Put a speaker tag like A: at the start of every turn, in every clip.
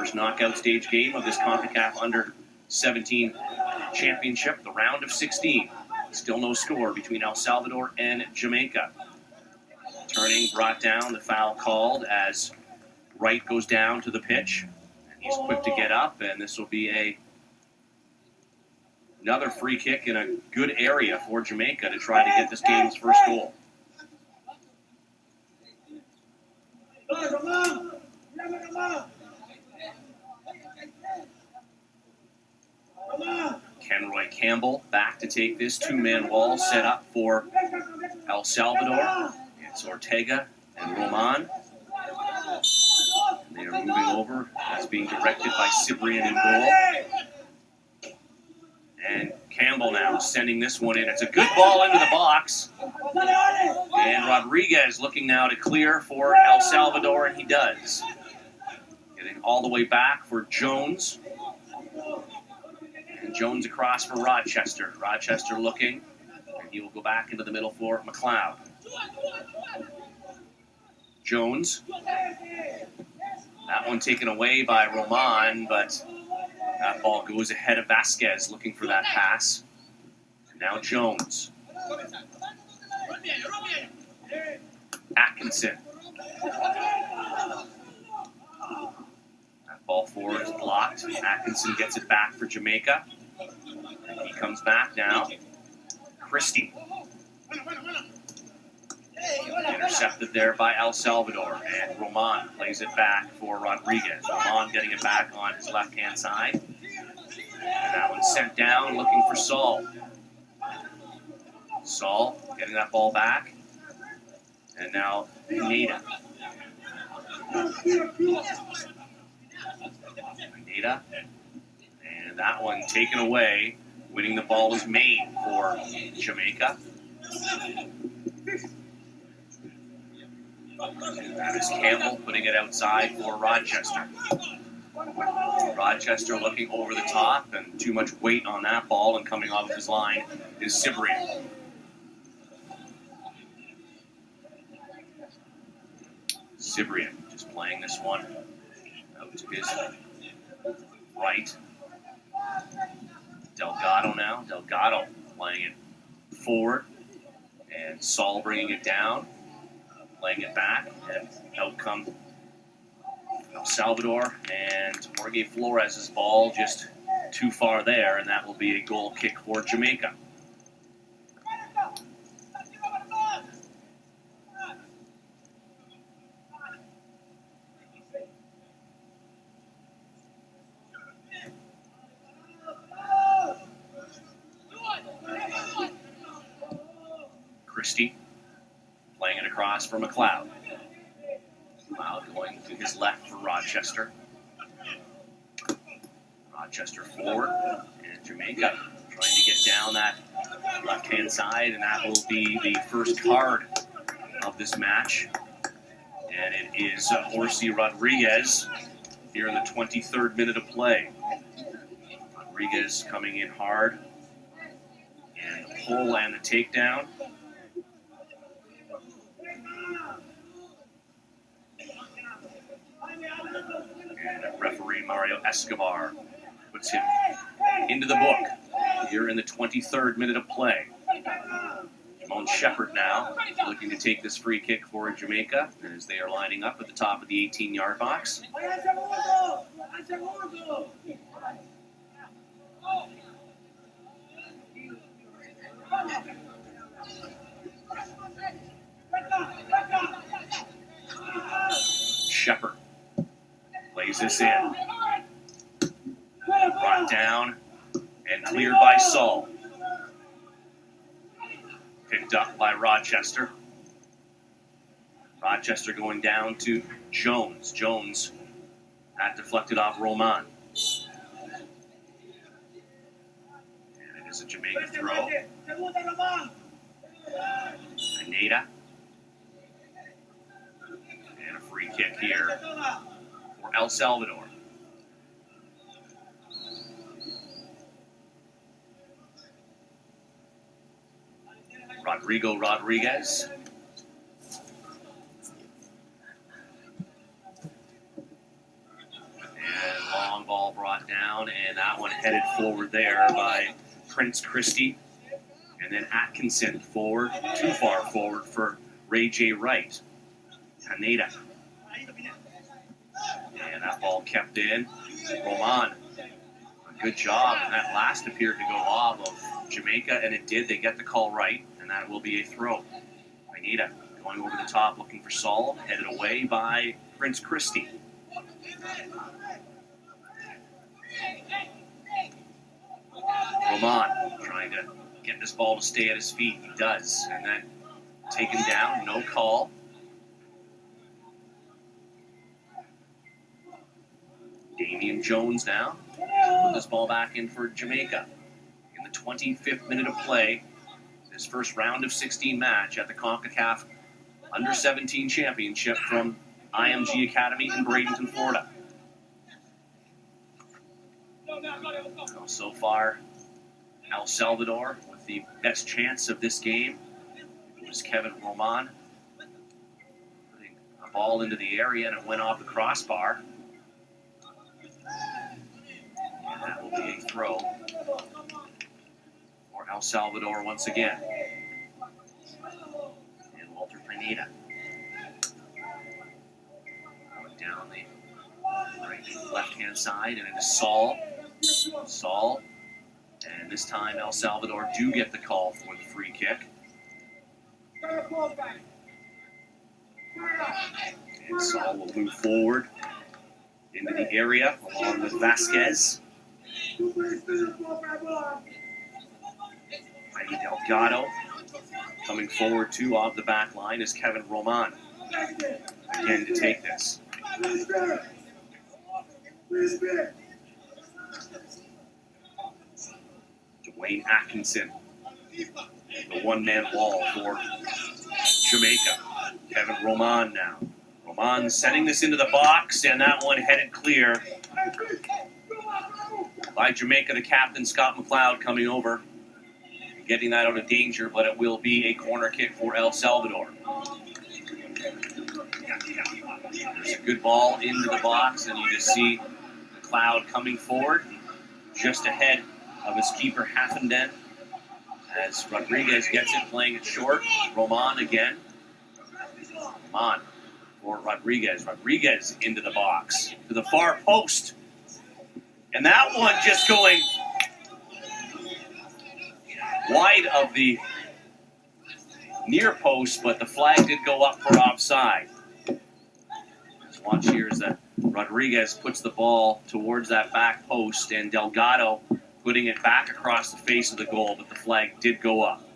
A: first knockout stage game of this Concacaf Under-17 Championship, the round of 16. Still no score between El Salvador and Jamaica. Turning, brought down, the foul called as Wright goes down to the pitch. And he's quick to get up, and this will be another free kick in a good area for Jamaica to try to get this game's first goal. Kenroy Campbell back to take this two-man wall set up for El Salvador. It's Ortega and Roman. And they are moving over. That's being directed by Cyprian in goal. And Campbell now sending this one in. It's a good ball into the box. And Rodriguez looking now to clear for El Salvador, and he does. Getting all the way back for Jones. And Jones across for Rochester. Rochester looking, and he will go back into the middle for McLeod. Jones. That one taken away by Roman, but that ball goes ahead of Vasquez looking for that pass. Now Jones. Atkinson. That ball forward is blocked. Atkinson gets it back for Jamaica. And he comes back now. Christie. Intercepted there by El Salvador. And Roman plays it back for Rodriguez. Roman getting it back on his left-hand side. And that one's sent down looking for Saul. Saul getting that ball back. And now Pineda. Pineda. And that one taken away. Winning the ball is made for Jamaica. And that is Campbell putting it outside for Rochester. Rochester looking over the top, and too much weight on that ball, and coming off his line is Cyprian. Cyprian just playing this one out to his right. Delgado now. Delgado playing it forward, and Saul bringing it down. Laying it back, and out come El Salvador, and Jorge Flores' ball just too far there, and that will be a goal kick for Jamaica. Christie. Playing it across for McLeod. McLeod going to his left for Rochester. Rochester forward. And Jamaica trying to get down that left-hand side. And that will be the first card of this match. And it is Horsey Rodriguez here in the 23rd minute of play. Rodriguez coming in hard. And the pull and the takedown. And referee Mario Escobar puts him into the book here in the 23rd minute of play. Jamon Shepard now looking to take this free kick for Jamaica as they are lining up at the top of the 18-yard box. Shepard plays this in. Brought down and cleared by Saul. Picked up by Rochester. Rochester going down to Jones. Jones that deflected off Roman. And it is a Jamaica throw. Pineda. And a free kick here for El Salvador. Rodrigo Rodriguez. And brought down, and that one headed forward there by Prince Christie. And then Atkinson forward, too far forward for Ray J. Wright. Haneda. And that ball kept in. Roman. A good job, and that last appeared to go off of Jamaica, and it did. They get the call right, and that will be a throw. Haneda going over the top, looking for Saul, headed away by Prince Christie. Roman trying to get this ball to stay at his feet. He does, and then taken down, no call. Damian Jones now. Put this ball back in for Jamaica. In the 25th minute of play, his first round of 16 match at the Concacaf Under-17 Championship from IMG Academy in Bradenton, Florida. So far, El Salvador with the best chance of this game. It was Kevin Roman putting a ball into the area, and it went off the crossbar. And that will be a throw for El Salvador once again. And Walter Pineda going down the right left-hand side, and it is Saul. Saul. And this time El Salvador do get the call for the free kick. And Saul will move forward into the area along with Vasquez. Heidi Delgado coming forward too off the back line is Kevin Roman. Again to take this. Dwayne Atkinson. The one-man wall for Jamaica. Kevin Roman now. Roman sending this into the box, and that one headed clear by Jamaica. The captain, Scott McLeod, coming over, getting that out of danger, but it will be a corner kick for El Salvador. There's a good ball into the box, and you just see McLeod coming forward just ahead of his keeper, Haffenden, as Rodriguez gets it, playing it short. Roman again. Roman for Rodriguez. Rodriguez into the box to the far post. And that one just going wide of the near post, but the flag did go up for offside. Let's watch here as that Rodriguez puts the ball towards that back post, and Delgado putting it back across the face of the goal, but the flag did go up.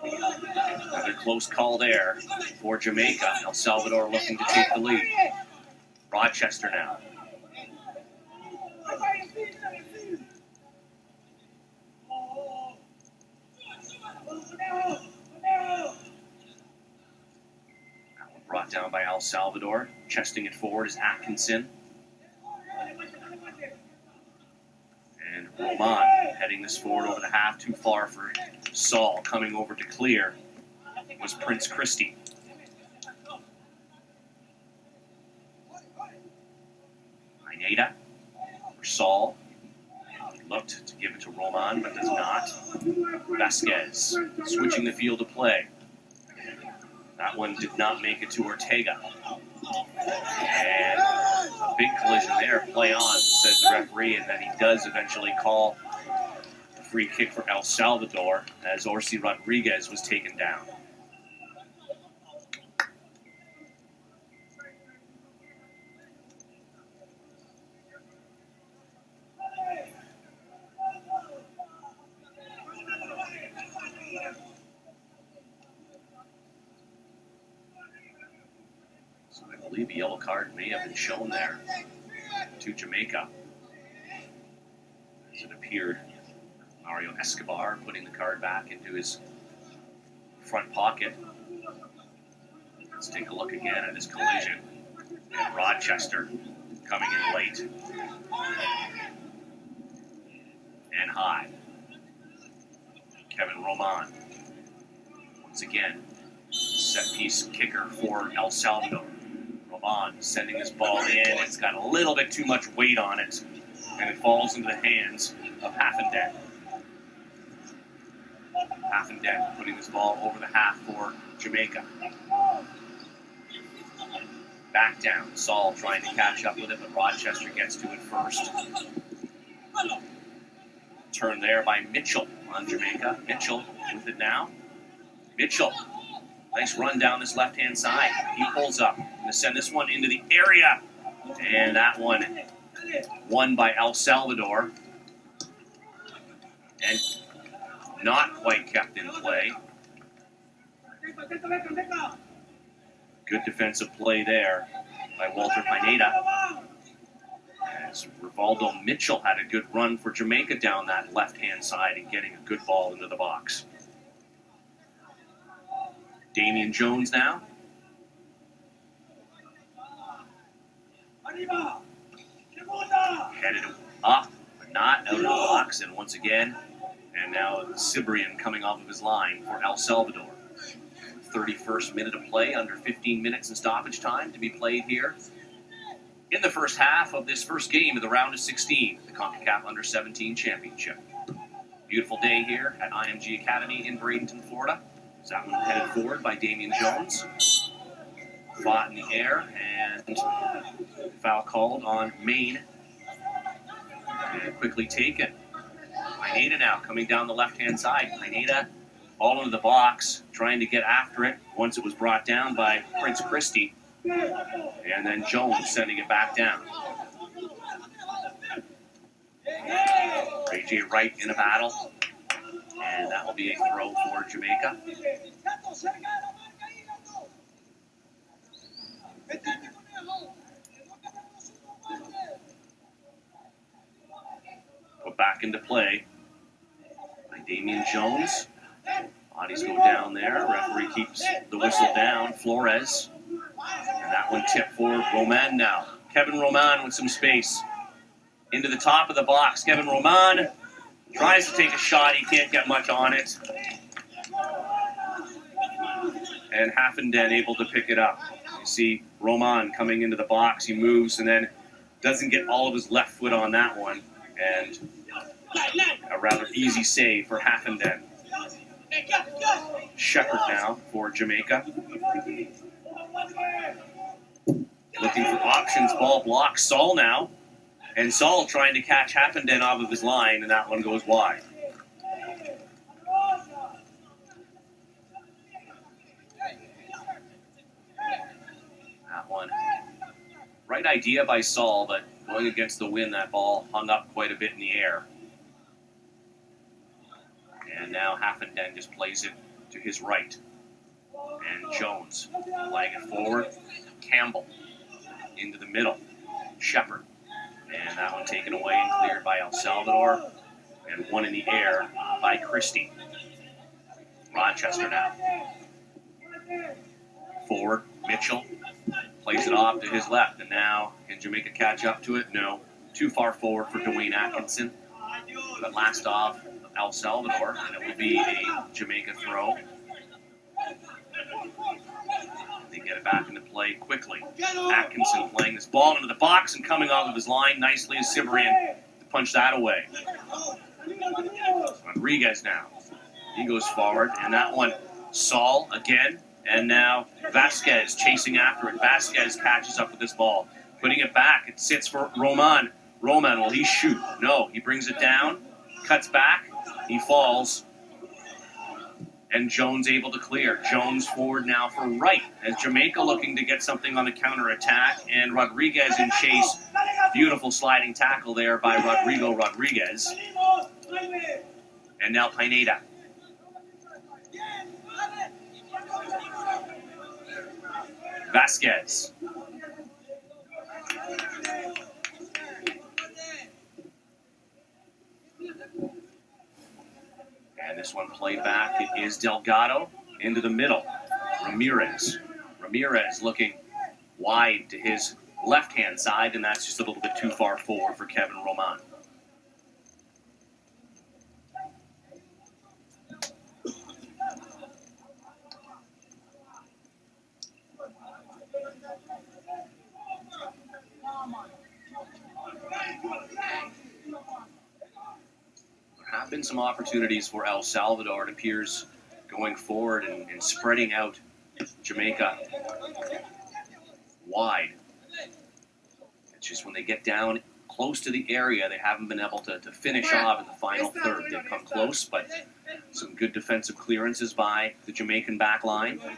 A: Another close call there for Jamaica. El Salvador looking to take the lead. Rochester now. That one brought down by El Salvador. Chesting it forward is Atkinson. And Roman heading this forward over the half, too far for Saul. Coming over to clear was Prince Christie. Pineda for Saul. Looked to give it to Roman, but does not. Vasquez switching the field of play. That one did not make it to Ortega. And a big collision there. Play on, says the referee, and then he does eventually call a free kick for El Salvador as Orsi Rodriguez was taken down. So I believe the yellow card may have been shown there to Jamaica, as it appeared Mario Escobar putting the card back into his front pocket. Let's take a look again at this collision. And Rochester coming in late and high. Kevin Roman once again, set piece kicker for El Salvador. Roman sending this ball in. It's got a little bit too much weight on it, and it falls into the hands of Haffenden. Haffenden putting this ball over the half for Jamaica. Back down. Saul trying to catch up with it, but Rochester gets to it first. Turn there by Mitchell on Jamaica. Mitchell with it now. Mitchell. Nice run down this left-hand side. He pulls up. Going to send this one into the area. And that one won by El Salvador. And not quite kept in play. Good defensive play there by Walter Pineda. As Rivaldo Mitchell had a good run for Jamaica down that left-hand side and getting a good ball into the box. Damian Jones now. Headed up, but not out of the box. And once again, and now Cibrian coming off of his line for El Salvador. 31st minute of play, under 15 minutes in stoppage time to be played here in the first half of this first game of the round of 16, the Concacaf Under-17 Championship. Beautiful day here at IMG Academy in Bradenton, Florida. That one headed forward by Damian Jones. Fought in the air, and foul called on Maine. And quickly taken. Pineda now coming down the left-hand side. Pineda all into the box, trying to get after it once it was brought down by Prince Christie. And then Jones sending it back down. A.J. Wright in a battle. And that will be a throw for Jamaica. Put back into play by Damian Jones. Bodies go down there. Referee keeps the whistle down. Flores. And that one tipped for Roman now. Kevin Roman with some space. Into the top of the box. Kevin Roman tries to take a shot. He can't get much on it. And Haffenden able to pick it up. You see Roman coming into the box. He moves and then doesn't get all of his left foot on that one. And a rather easy save for Haffenden. Shepard now for Jamaica. Looking for options. Ball blocked. Saul now. And Saul trying to catch Haffenden off of his line, and that one goes wide. That one. Right idea by Saul, but going against the wind, that ball hung up quite a bit in the air. And now Haffenden just plays it to his right. And Jones laying it forward. Campbell into the middle. Shepard. And that one taken away and cleared by El Salvador. And one in the air by Christie. Rochester now. Forward, Mitchell. Plays it off to his left. And now, can Jamaica catch up to it? No. Too far forward for Dwayne Atkinson. But last off, El Salvador. And it will be a Jamaica throw. They get it back into play quickly. Atkinson playing this ball into the box and coming off of his line nicely as Cibrian to punch that away. Rodriguez now. He goes forward, and that one, Saul again, and now Vasquez chasing after it. Vasquez catches up with this ball. Putting it back, it sits for Roman. Roman, will he shoot? No, he brings it down, cuts back, he falls. And Jones able to clear. Jones forward now for Wright as Jamaica looking to get something on the counterattack. And Rodriguez in chase. Beautiful sliding tackle there by Rodrigo Rodriguez. And now Pineda. Vasquez. And this one played back. It is Delgado into the middle. Ramirez. Ramirez looking wide to his left-hand side, and that's just a little bit too far forward for Kevin Roman. have been some opportunities for El Salvador, it appears, going forward and spreading out Jamaica wide. It's just when they get down close to the area, they haven't been able to finish off in the final third. They've come close, but some good defensive clearances by the Jamaican back line. There's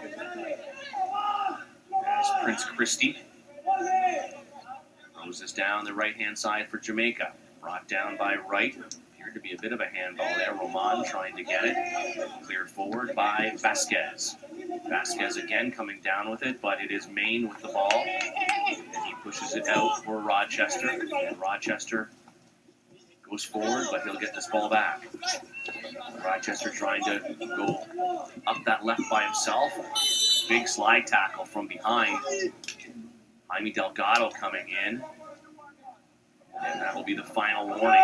A: Prince Christie. Throws this down the right-hand side for Jamaica. Brought down by Wright. Appeared to be a bit of a handball there. Roman trying to get it. Cleared forward by Vasquez. Vasquez again coming down with it, but it is Maine with the ball. And he pushes it out for Rochester. And Rochester goes forward, but he'll get this ball back. Rochester trying to go up that left by himself. Big slide tackle from behind. Jaime Delgado coming in. And that will be the final warning,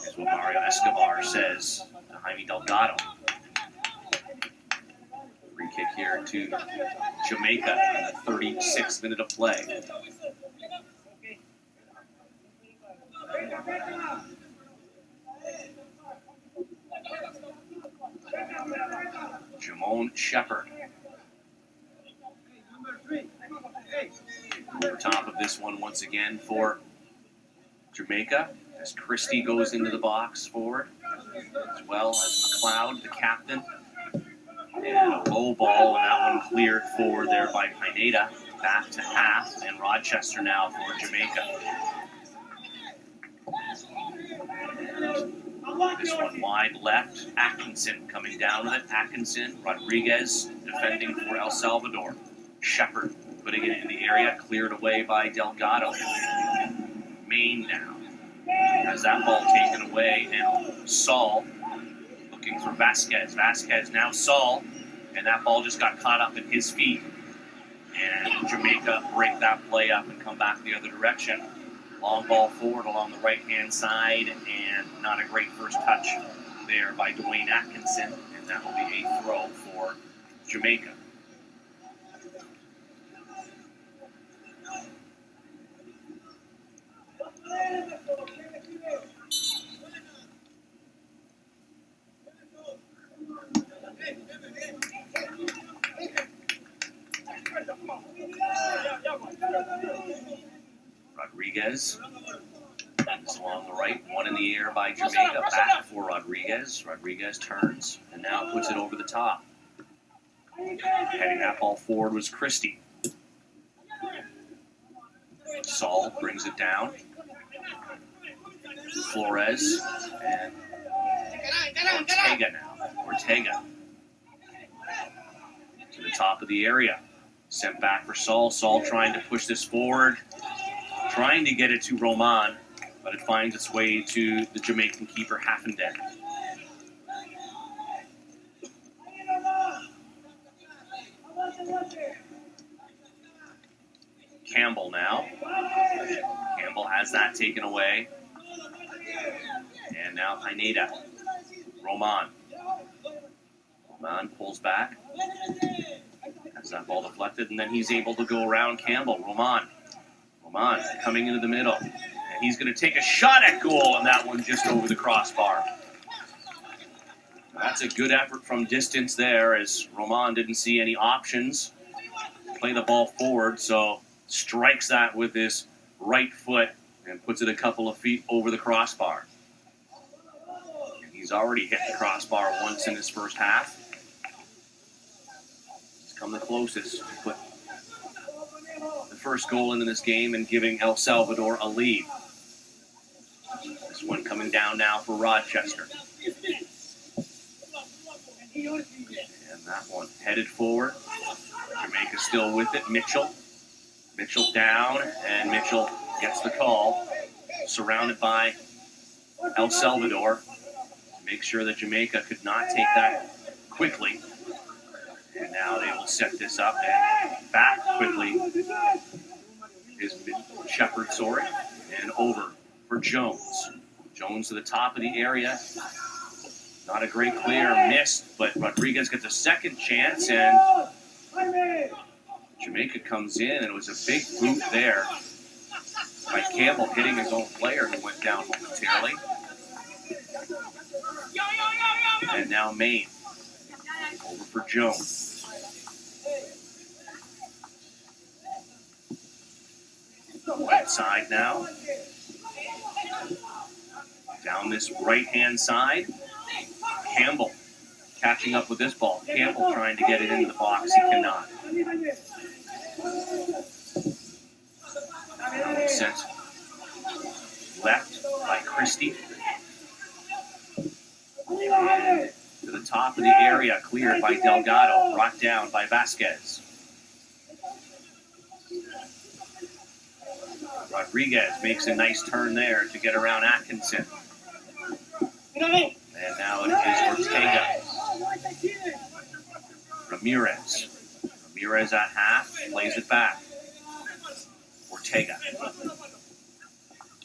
A: is what Mario Escobar says to Jaime Delgado. Free kick here to Jamaica in the 36th minute of play. Jamon Shepard. Over top of this one once again for Jamaica, as Christie goes into the box forward, as well as McLeod, the captain. And a low ball, and that one cleared forward there by Pineda. Back to half, and Rochester now for Jamaica. This one wide left. Atkinson coming down with it. Atkinson, Rodriguez defending for El Salvador. Shepard putting it in the area, cleared away by Delgado. Maine now has that ball taken away, and Saul looking for Vasquez. Vasquez now Saul, and that ball just got caught up in his feet. And Jamaica break that play up and come back the other direction. Long ball forward along the right-hand side, and not a great first touch there by Dwayne Atkinson, and that will be a throw for Jamaica. Rodriguez is along the right, one in the air by Jamaica, back for Rodriguez. Rodriguez turns and now puts it over the top. Heading that ball forward was Christie. Saul brings it down. Flores and Ortega now. Ortega to the top of the area. Sent back for Saul. Saul trying to push this forward. Trying to get it to Roman, but it finds its way to the Jamaican keeper, Haffenden. Campbell now. Campbell has that taken away. And now Pineda. Roman. Roman pulls back. Has that ball deflected, and then he's able to go around Campbell. Roman coming into the middle. And he's going to take a shot at goal, and that one just over the crossbar. That's a good effort from distance there, as Roman didn't see any options. Play the ball forward, so strikes that with his right foot and puts it a couple of feet over the crossbar. And he's already hit the crossbar once in his first half. He's come the closest to put the first goal into this game and giving El Salvador a lead. This one coming down now for Rochester. And that one headed forward. Jamaica still with it. Mitchell down, and Mitchell gets the call. Surrounded by El Salvador to make sure that Jamaica could not take that quickly. And now they will set this up, and back quickly is Shepard, and over for Jones. Jones to the top of the area. Not a great clear, missed, but Rodriguez gets a second chance, and Jamaica comes in, and it was a big boot there by Campbell hitting his own player, who went down momentarily. And now Maine. Over for Jones. Right side now. Down this right-hand side. Campbell catching up with this ball. Campbell trying to get it into the box. He cannot. Sent left by Christie. And to the top of the area, cleared by Delgado. Brought down by Vasquez. Rodriguez makes a nice turn there to get around Atkinson. And now it is Ortega. Ramirez. Ramirez at half, plays it back. Ortega.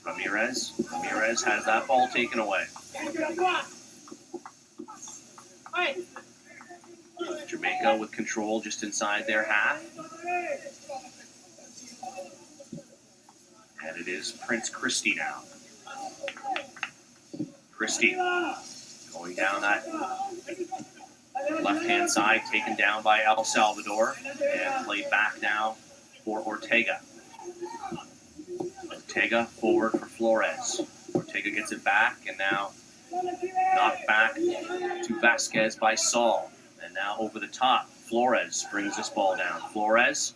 A: Ramirez. Ramirez has that ball taken away. Jamaica with control just inside their half. And it is Prince Christie now. Christie going down that left-hand side, taken down by El Salvador, and played back now for Ortega. Ortega forward for Flores. Ortega gets it back, and now knocked back to Vasquez by Saul. And now over the top, Flores brings this ball down. Flores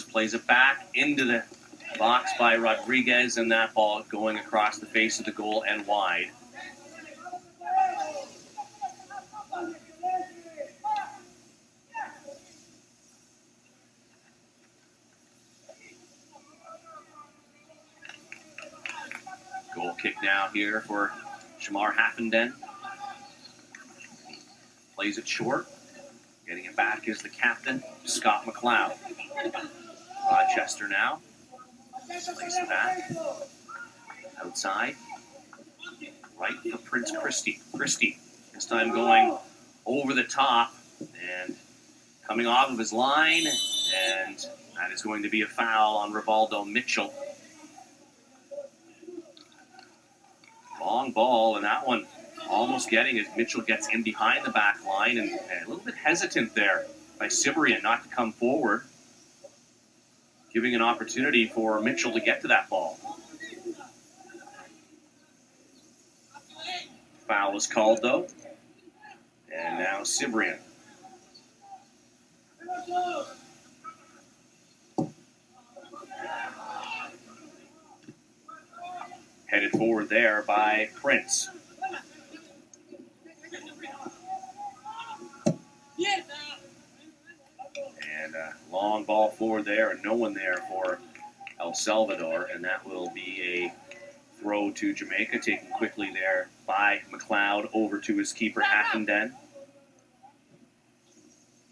A: plays it back into the box by Rodriguez, and that ball going across the face of the goal and wide. Goal kick now here for Shamar Haffenden. Plays it short. Getting it back is the captain, Scott McLeod. Rochester now. Plays it back. Outside. Right for Prince Christie. Christie, this time going over the top and coming off of his line. And that is going to be a foul on Rivaldo Mitchell. Long ball, and that one almost getting as Mitchell gets in behind the back line, and a little bit hesitant there by Cibrian not to come forward, giving an opportunity for Mitchell to get to that ball. Foul was called, though, and now Cibrian. Headed forward there by Prince. And a long ball forward there, and no one there for El Salvador, and that will be a throw to Jamaica, taken quickly there by McLeod over to his keeper, Haffenden.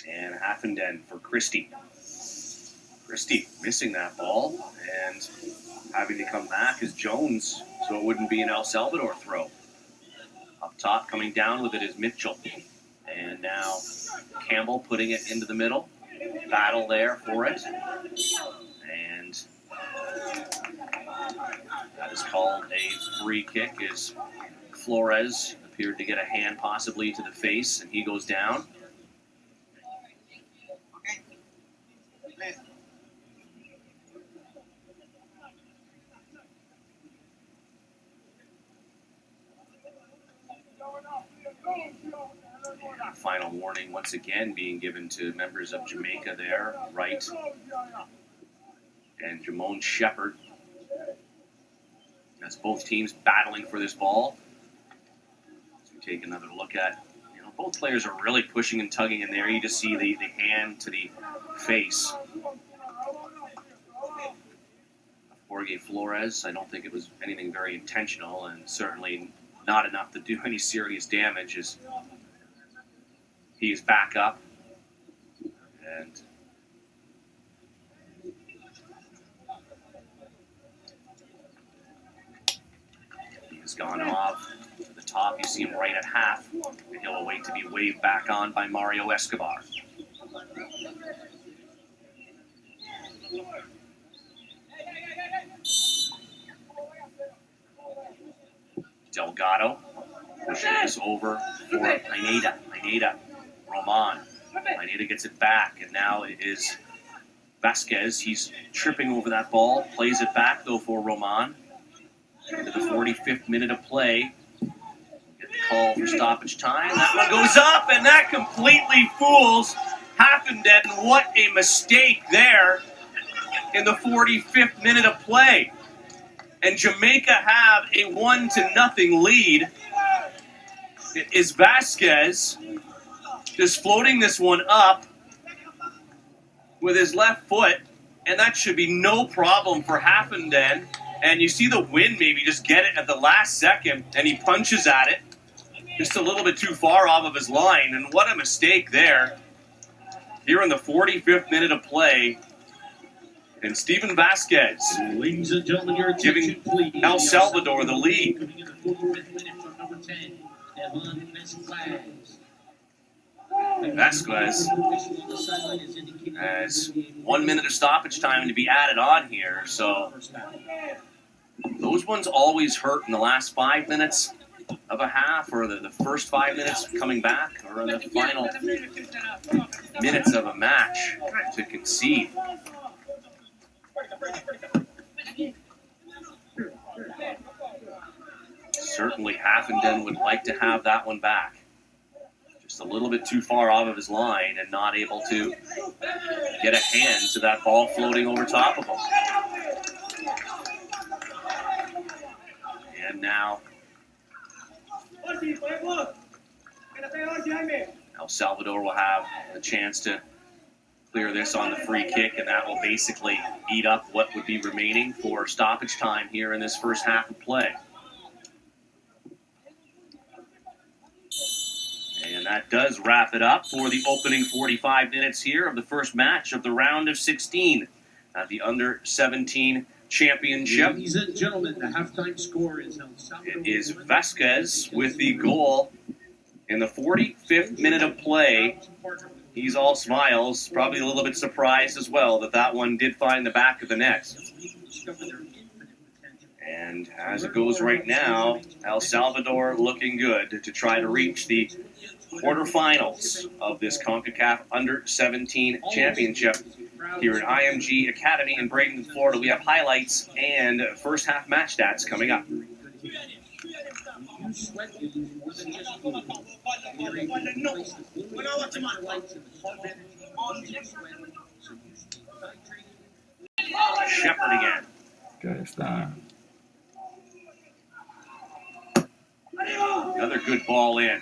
A: And Haffenden for Christie. Christie missing that ball, and having to come back is Jones, so it wouldn't be an El Salvador throw. Up top, coming down with it is Mitchell. And now Campbell putting it into the middle. Battle there for it. And that is called a free kick as Flores appeared to get a hand possibly to the face, and he goes down. Final warning once again being given to members of Jamaica there, Wright and Jamone Shepard. That's both teams battling for this ball. As we take another look at, both players are really pushing and tugging in there. You just see the hand to the face. Jorge Flores, I don't think it was anything very intentional, and certainly not enough to do any serious damage, as he is back up, and he has gone off to the top. You see him right at half, and he'll await to be waved back on by Mario Escobar. Delgado. Pushing this over for Pineda. Roman. Pineda gets it back, and now it is Vasquez. He's tripping over that ball. Plays it back, though, for Roman. Into the 45th minute of play. Get the call for stoppage time. That one goes up, and that completely fools Haffenden. What a mistake there in the 45th minute of play. And Jamaica have a 1-0 lead. It is Vasquez just floating this one up with his left foot, and that should be no problem for Haffenden. And you see the wind maybe just get it at the last second, and he punches at it just a little bit too far off of his line. And what a mistake there. Here in the 45th minute of play. And Steven Vasquez
B: Ladies and gentlemen, your
A: giving
B: please.
A: El Salvador the lead.
B: Coming in the 45th minute from number 10, Evan
A: Vasquez has 1 minute of stoppage time to be added on here, so those ones always hurt in the last 5 minutes of a half, or the first 5 minutes coming back, or in the final minutes of a match to concede. Certainly Haffenden would like to have that one back. Just a little bit too far off of his line and not able to get a hand to that ball floating over top of him. And now El Salvador will have a chance to clear this on the free kick, and that will basically eat up what would be remaining for stoppage time here in this first half of play. And that does wrap it up for the opening 45 minutes here of the first match of the round of 16 at the Under-17 Championship.
B: Ladies and gentlemen, the halftime score is El Salvador.
A: It is Vasquez with the goal in the 45th minute of play. He's all smiles, probably a little bit surprised as well that one did find the back of the net. And as it goes right now, El Salvador looking good to try to reach the quarterfinals of this Concacaf Under-17 Championship here at IMG Academy in Bradenton, Florida. We have highlights and first half match stats coming up. Shepard again.
C: Okay, está.
A: Another good ball in.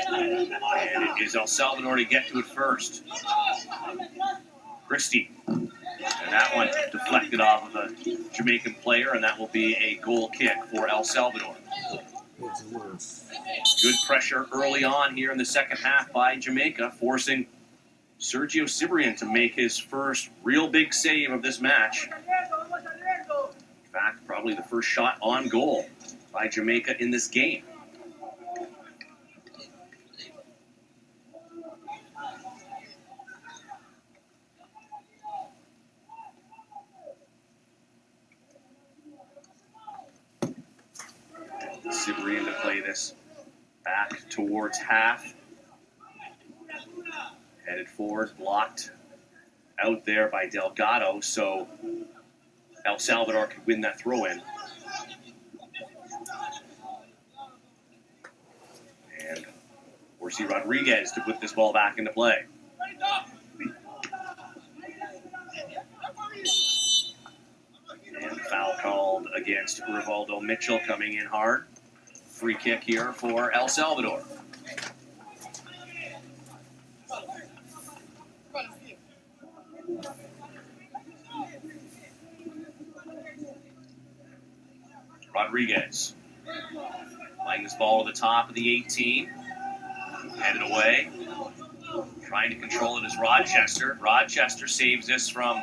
A: And it is El Salvador to get to it first. Christie. And that one deflected off of a Jamaican player, and that will be a goal kick for El Salvador. Good pressure early on here in the second half by Jamaica, forcing Sergio Cibrian to make his first real big save of this match. In fact, probably the first shot on goal by Jamaica in this game. Cibrian to play this back towards half. Headed forward, blocked out there by Delgado, so El Salvador could win that throw-in. And Orsi Rodriguez to put this ball back into play. And foul called against Rivaldo Mitchell coming in hard. Free kick here for El Salvador. Rodriguez playing this ball to the top of the 18. Headed away. Trying to control it is Rochester. Rochester saves this from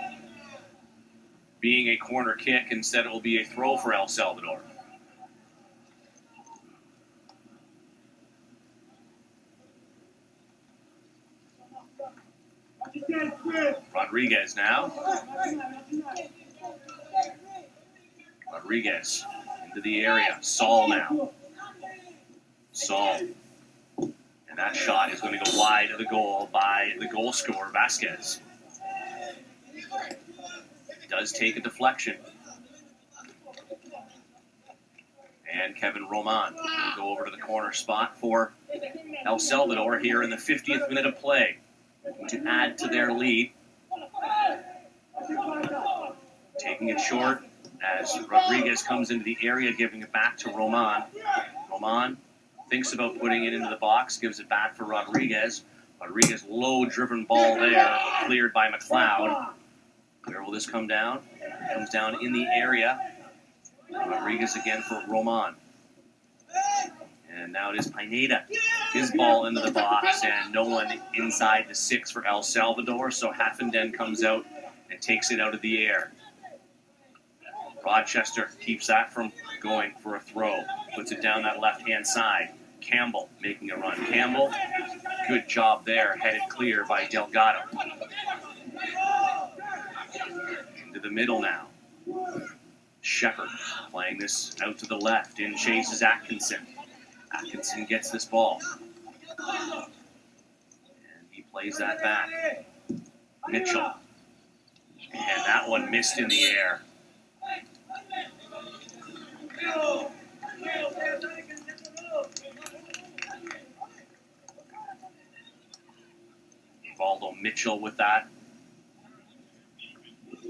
A: being a corner kick. Instead, it will be a throw for El Salvador. Rodriguez now. Rodriguez into the area. Saul now. Saul. And that shot is going to go wide of the goal by the goal scorer, Vasquez. Does take a deflection. And Kevin Roman will go over to the corner spot for El Salvador here in the 50th minute of play, to add to their lead. Taking it short as Rodriguez comes into the area, giving it back to Roman. Roman thinks about putting it into the box, gives it back for Rodriguez. Rodriguez, low-driven ball there, cleared by McLeod. Where will this come down? It comes down in the area. Rodriguez again for Roman. And now it is Pineda. His ball into the box, and no one inside the 6 for El Salvador, so Haffenden comes out and takes it out of the air. Rochester keeps that from going for a throw. Puts it down that left-hand side. Campbell making a run. Campbell, good job there, headed clear by Delgado. Into the middle now. Shepard playing this out to the left. In chases Atkinson. Atkinson gets this ball. And he plays that back. Mitchell. And that one missed in the air. Valdo Mitchell with that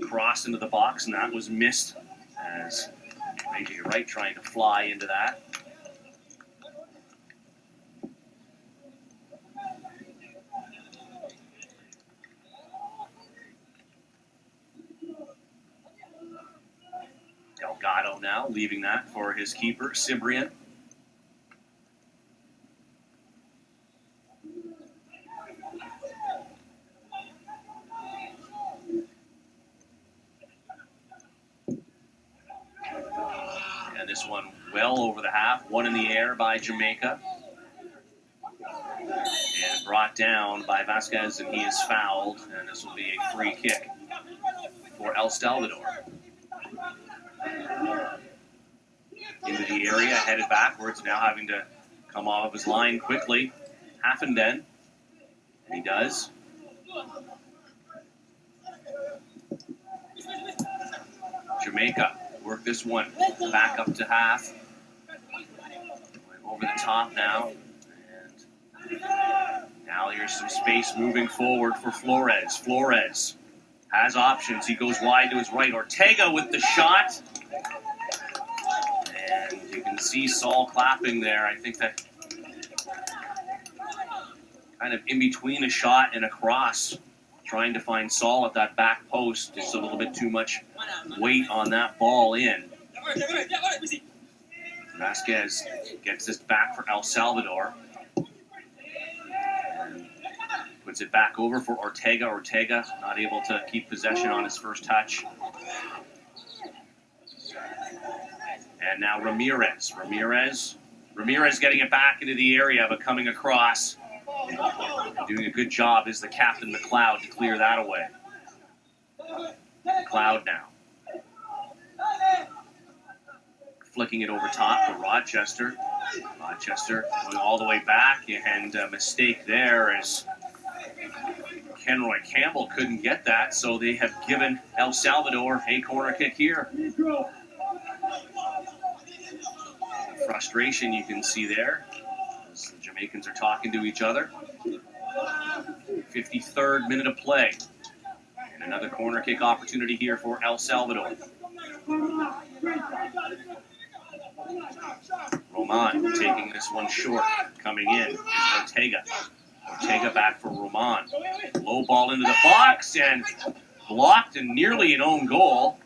A: cross into the box, and that was missed as AJ Wright trying to fly into that. Delgado now leaving that for his keeper, Cibrian. And this one well over the half, one in the air by Jamaica. And brought down by Vasquez, and he is fouled, and this will be a free kick for El Salvador. Into the area, headed backwards, now having to come off of his line quickly. Haffenden, and he does. Jamaica work this one back up to half. Over the top now. And now here's some space moving forward for Flores. Flores has options. He goes wide to his right. Ortega with the shot. And you can see Saul clapping there. I think that kind of in between a shot and a cross, trying to find Saul at that back post. Just a little bit too much weight on that ball in. Vasquez gets this back for El Salvador. And puts it back over for Ortega. Ortega not able to keep possession on his first touch. And now Ramirez. Ramirez getting it back into the area, but coming across. Doing a good job is the captain, McLeod, to clear that away. McLeod now. Flicking it over top for Rochester. Rochester going all the way back, and a mistake there as Kenroy Campbell couldn't get that, so they have given El Salvador a corner kick here. Frustration you can see there as the Jamaicans are talking to each other. 53rd minute of play. And another corner kick opportunity here for El Salvador. Roman taking this one short. Coming in is Ortega. Ortega back for Roman. Low ball into the box and blocked and nearly an own goal.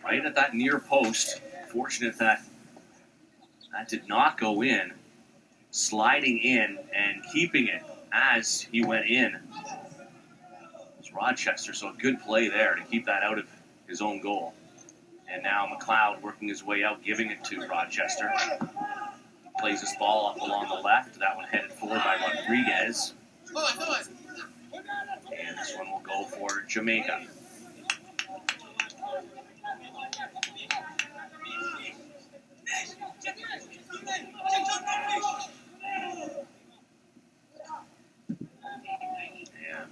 A: Right at that near post. Fortunate that did not go in. Sliding in and keeping it as he went in. It's Rochester, so a good play there to keep that out of his own goal. And now McLeod working his way out, giving it to Rochester. Plays this ball up along the left. That one headed forward by Rodriguez. And this one will go for Jamaica. And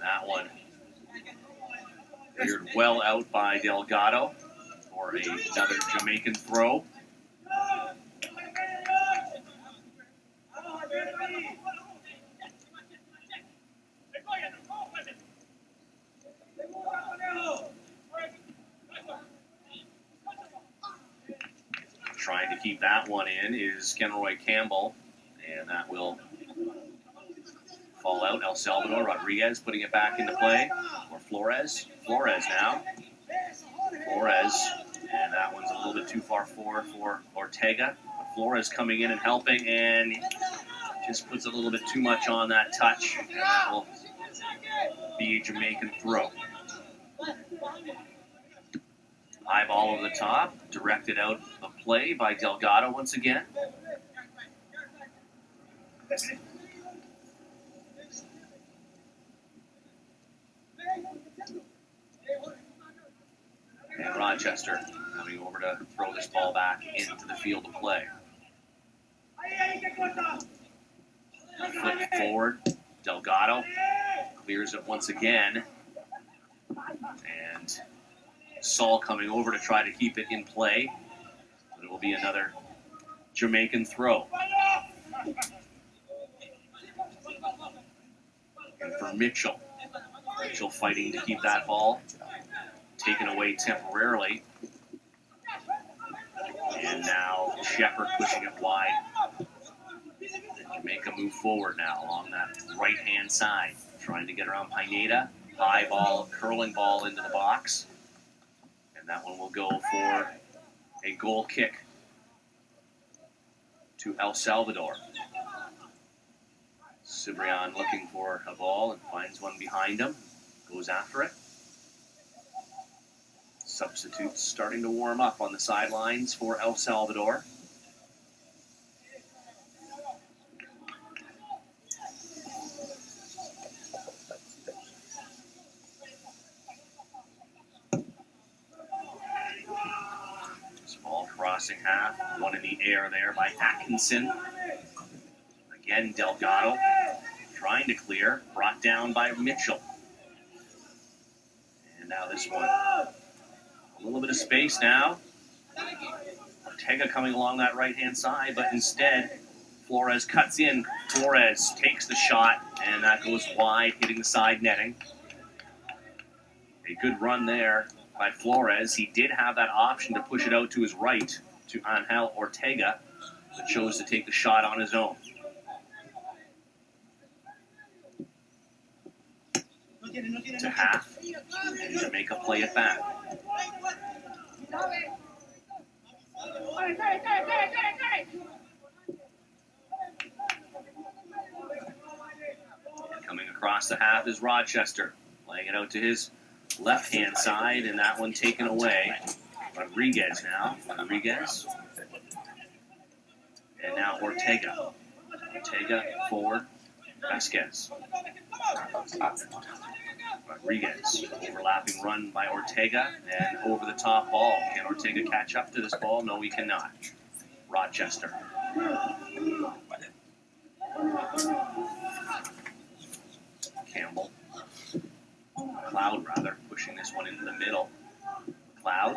A: that one cleared well out by Delgado for another Jamaican throw. Trying to keep that one in is Kenroy Campbell, and that will fall out. El Salvador, Rodriguez putting it back into play for Flores. Flores now. Flores, and that one's a little bit too far forward for Ortega. But Flores coming in and helping, and just puts a little bit too much on that touch. And that will be a Jamaican throw. High ball over the top, directed out the play by Delgado once again. And Rochester coming over to throw this ball back into the field of play. Flip forward, Delgado clears it once again. And Saul coming over to try to keep it in play. But it will be another Jamaican throw. And for Mitchell. Mitchell fighting to keep that ball taken away temporarily. And now Shepard pushing it wide. Jamaica move forward now along that right-hand side. Trying to get around Pineda. High ball, curling ball into the box. And that one will go for a goal kick to El Salvador. Cibrian looking for a ball and finds one behind him. Goes after it. Substitutes starting to warm up on the sidelines for El Salvador. Small crossing half, one in the air there by Atkinson. Again, Delgado trying to clear, brought down by Mitchell. And now this one. A little bit of space now. Ortega coming along that right-hand side, but instead, Flores cuts in. Flores takes the shot, and that goes wide, hitting the side netting. A good run there by Flores. He did have that option to push it out to his right to Angel Ortega, but chose to take the shot on his own. To half, and Jamaica play it back. And coming across the half is Rochester, playing it out to his left-hand side, and that one taken away. Rodriguez now. Rodriguez. And now Ortega. Ortega forward. Vasquez. Rodriguez. Overlapping run by Ortega, and over the top ball. Can Ortega catch up to this ball? No, he cannot. Rochester. Campbell. Cloud, rather, pushing this one into the middle. Cloud.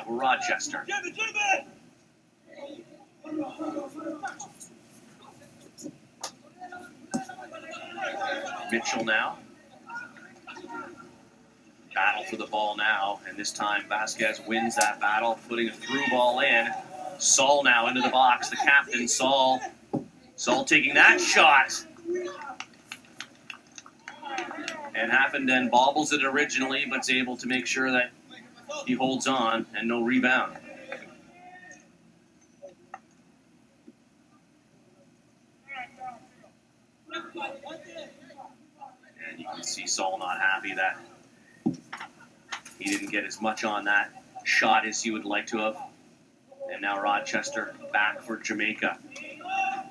A: Rochester. Mitchell now. Battle for the ball now, and this time Vasquez wins that battle, putting a through ball in. Saul now into the box, the captain, Saul. Saul taking that shot. And Haffenden bobbles it originally, but is able to make sure that he holds on and no rebound. And you can see Saul not happy that he didn't get as much on that shot as he would like to have. And now Rochester back for Jamaica.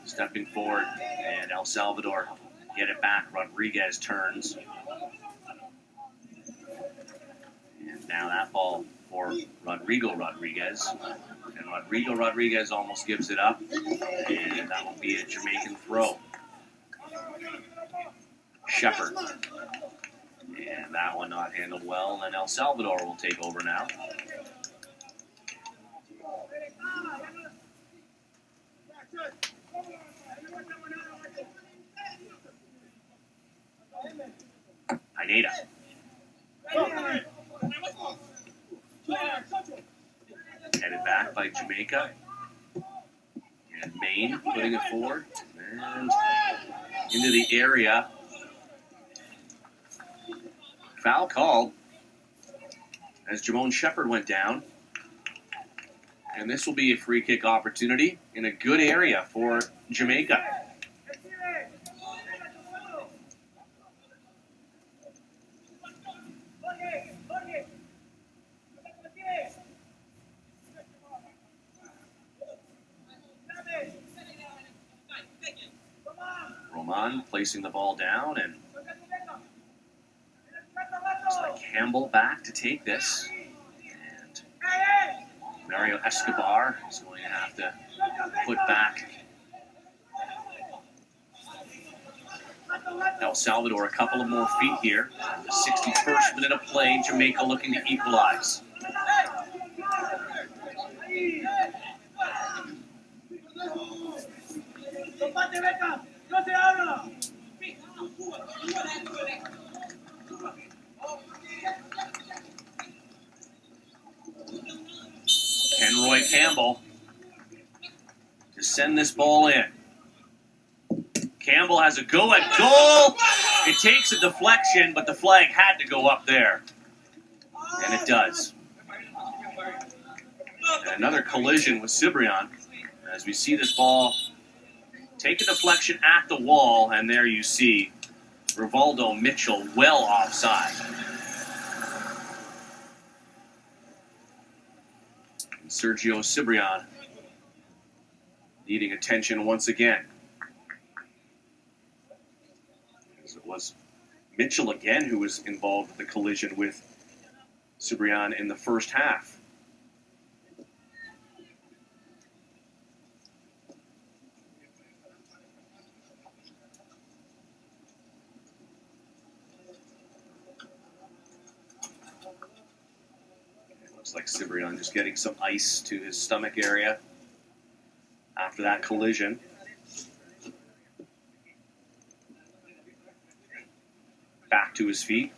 A: Stepping forward, and El Salvador get it back. Rodriguez turns. And now that ball for Rodrigo Rodriguez. And Rodrigo Rodriguez almost gives it up. And that will be a Jamaican throw. Shepard. And that one not handled well. And El Salvador will take over now. Pineda. Headed back by Jamaica. And Maine putting it forward. And into the area. Foul called as Jamone Shepard went down. And this will be a free kick opportunity in a good area for Jamaica. Roman placing the ball down, and looks like Campbell back to take this. And Mario Escobar is going to have to put back El Salvador a couple of more feet here. The 61st minute of play, Jamaica looking to equalize. Kenroy Campbell to send this ball in. Campbell has a go at goal. It takes a deflection, but the flag had to go up there. And it does. And another collision with Cibrian as we see this ball take a deflection at the wall, and there you see Rivaldo Mitchell well offside. And Sergio Cibrian needing attention once again. As it was Mitchell again who was involved with the collision with Cibrian in the first half. Looks like Cibrian just getting some ice to his stomach area after that collision. Back to his feet.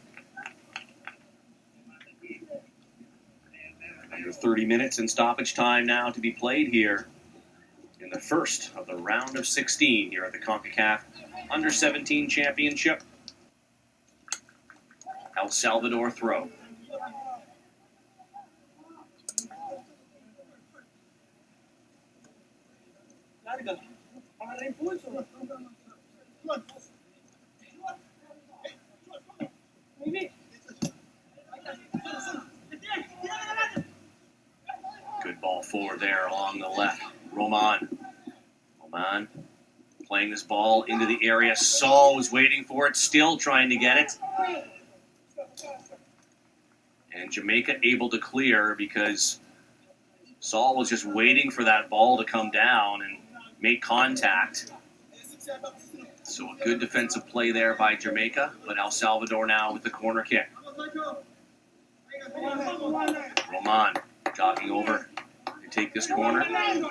A: Under 30 minutes in stoppage time now to be played here in the first of the round of 16 here at the Concacaf Under-17 Championship. El Salvador throw. Good ball forward there along the left. Roman playing this ball into the area. Saul was waiting for it, still trying to get it. And Jamaica able to clear because Saul was just waiting for that ball to come down and make contact. So a good defensive play there by Jamaica, but El Salvador now with the corner kick. Roman jogging over to take this corner. And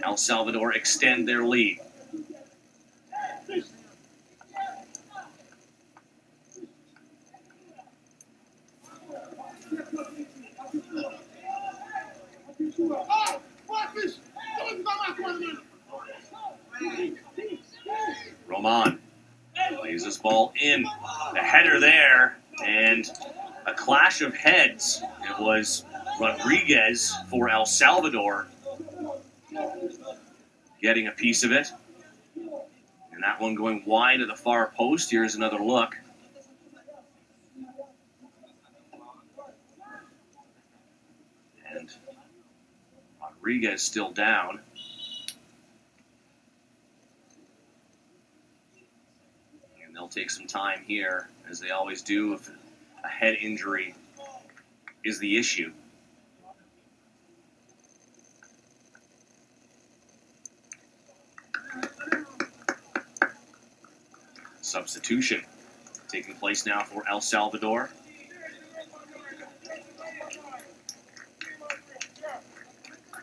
A: El Salvador extend their lead. Roman plays this ball in. The header there, and a clash of heads. It was Rodriguez for El Salvador getting a piece of it. And that one going wide of the far post. Here's another look. And Rodriguez still down. And they'll take some time here, as they always do, if a head injury is the issue. Substitution taking place now for El Salvador.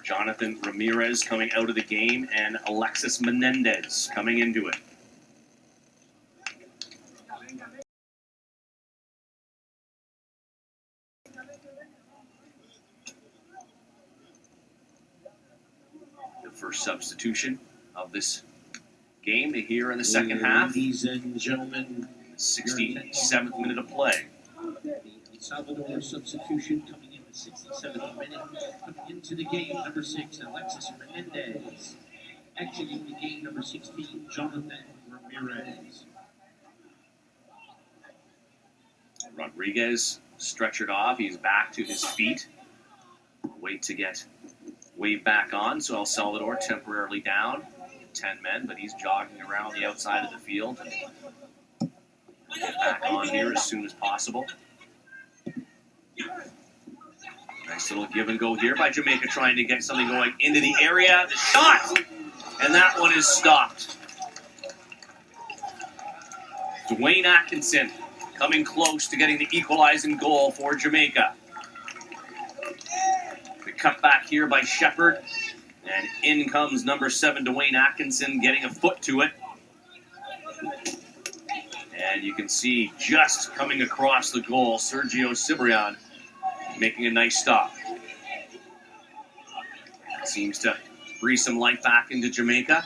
A: Jonathan Ramirez coming out of the game and Alexis Menendez coming into it. The first substitution of this game here in the second half.
B: Ladies and gentlemen,
A: 67th minute of play.
B: the Salvador substitution coming in the 67th minute. Coming into the game, number 6, Alexis Menendez. Exiting the game, number 16, Jonathan Ramirez.
A: Rodriguez stretchered off. He's back to his feet. Wait to get waved back on. So El Salvador temporarily down 10 men, but he's jogging around the outside of the field. Get back on here as soon as possible. Nice little give and go here by Jamaica, trying to get something going into the area. The shot! And that one is stopped. Dwayne Atkinson coming close to getting the equalizing goal for Jamaica. The cutback here by Shepard. And in comes number 7, Dwayne Atkinson, getting a foot to it. And you can see just coming across the goal, Sergio Cibrian making a nice stop. Seems to breathe some life back into Jamaica.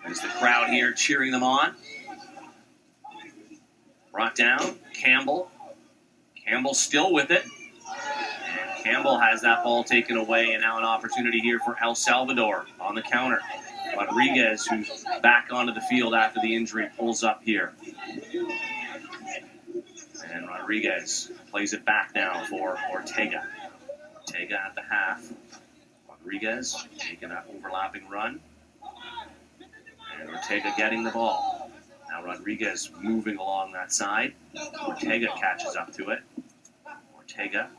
A: There's the crowd here cheering them on. Brought down, Campbell. Campbell still with it. And Campbell has that ball taken away, and now an opportunity here for El Salvador on the counter. Rodriguez, who's back onto the field after the injury, pulls up here. And Rodriguez plays it back now for Ortega. Ortega at the half. Rodriguez making that overlapping run. And Ortega getting the ball. Now Rodriguez moving along that side. Ortega catches up to it. Ortega.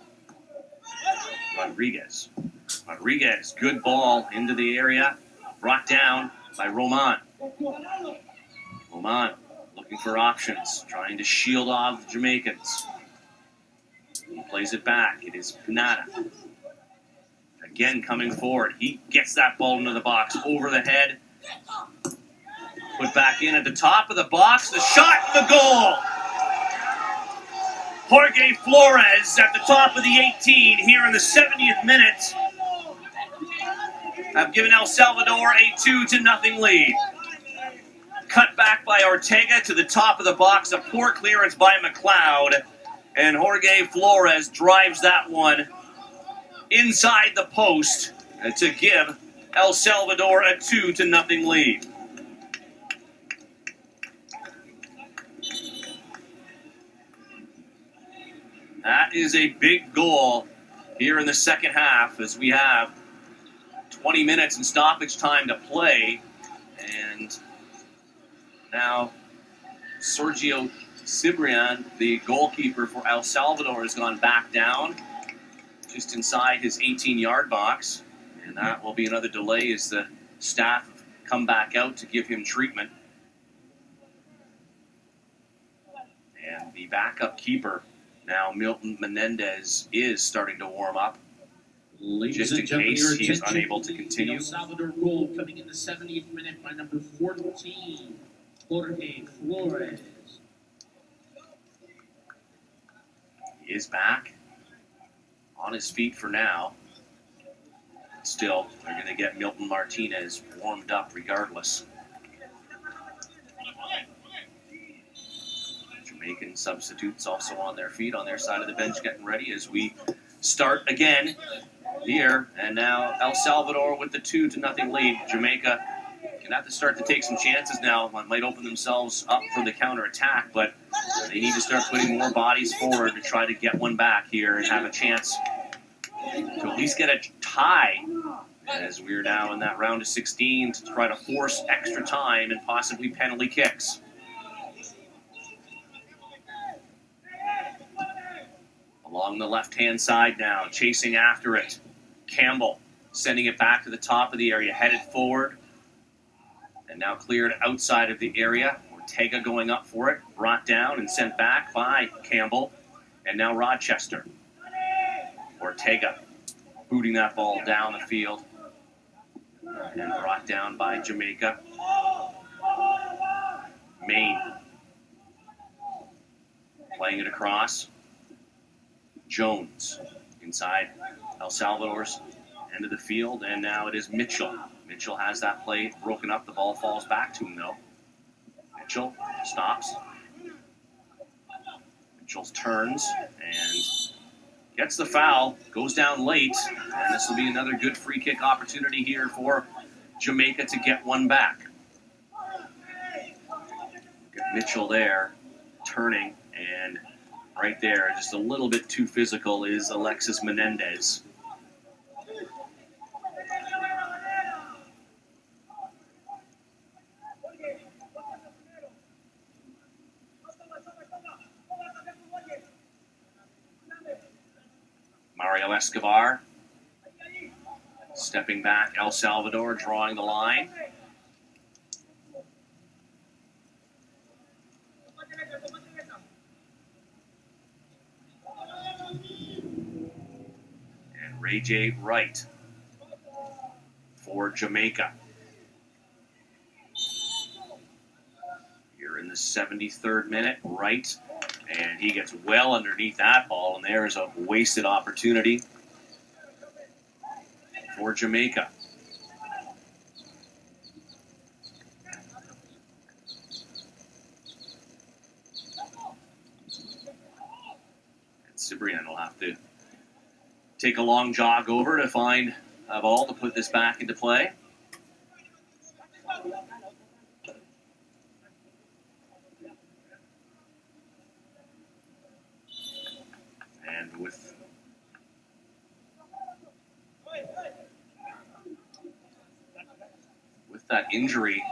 A: Rodriguez. Rodriguez, good ball into the area. Brought down by Roman. Roman looking for options, trying to shield off the Jamaicans. He plays it back. It is Pinata. Again coming forward. He gets that ball into the box, over the head. Put back in at the top of the box. The shot, the goal! Jorge Flores at the top of the 18 here in the 70th minute have given El Salvador a 2-0 lead. Cut back by Ortega to the top of the box. A poor clearance by McLeod. And Jorge Flores drives that one inside the post to give El Salvador a 2-0 lead. That is a big goal here in the second half as we have 20 minutes in stoppage time to play. And now Sergio Cibrian, the goalkeeper for El Salvador, has gone back down just inside his 18-yard box. And that will be another delay as the staff come back out to give him treatment. And the backup keeper, now Milton Menendez, is starting to warm up.
B: Ladies
A: Just
B: and
A: in
B: gentlemen,
A: case
B: your
A: he's
B: attention,
A: unable to
B: the
A: continue.
B: El Salvador goal coming in the 70th minute by number 14, Jorge Flores.
A: He is back on his feet for now. Still, they're going to get Milton Martinez warmed up regardless. Jamaican substitutes also on their feet, on their side of the bench, getting ready as we start again here. And now El Salvador with the 2-0 lead. Jamaica can have to start to take some chances now. Might open themselves up for the counterattack, but they need to start putting more bodies forward to try to get one back here and have a chance to at least get a tie, as we're now in that round of 16 to try to force extra time and possibly penalty kicks. Along the left-hand side now, chasing after it. Campbell sending it back to the top of the area, headed forward. And now cleared outside of the area. Ortega going up for it, brought down and sent back by Campbell. And now Rochester. Ortega booting that ball down the field. And brought down by Jamaica. Maine playing it across. Jones inside El Salvador's end of the field, and now it is Mitchell. Mitchell has that play broken up. The ball falls back to him, though. Mitchell stops. Mitchell turns and gets the foul. Goes down late, and this will be another good free kick opportunity here for Jamaica to get one back. Got Mitchell there, turning, and right there, just a little bit too physical, is Alexis Menendez. Mario Escobar stepping back. El Salvador drawing the line. And Ray J. Wright for Jamaica. Here in the 73rd minute, Wright. And he gets well underneath that ball, and there's a wasted opportunity for Jamaica. And Cibrian will have to take a long jog over to find a ball to put this back into play. And with that injury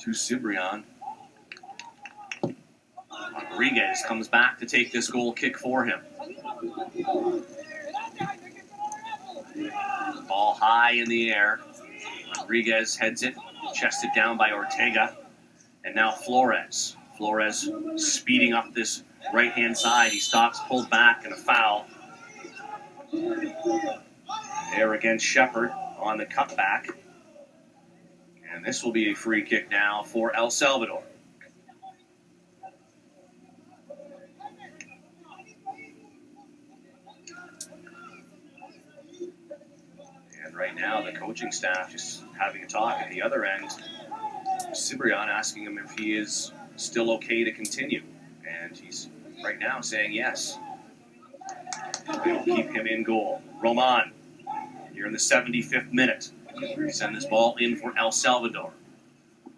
A: to Cibrian, Rodriguez comes back to take this goal kick for him. Ball high in the air. Rodriguez heads it, chested down by Ortega. And now Flores. Flores speeding up this right-hand side. He stops, pulled back, and a foul. There against Shepard on the cutback. And this will be a free kick now for El Salvador. And right now, the coaching staff just having a talk at the other end. Cibrian asking him if he is still okay to continue. And he's right now saying yes. They will keep him in goal. Roman, here in the 75th minute. Send this ball in for El Salvador.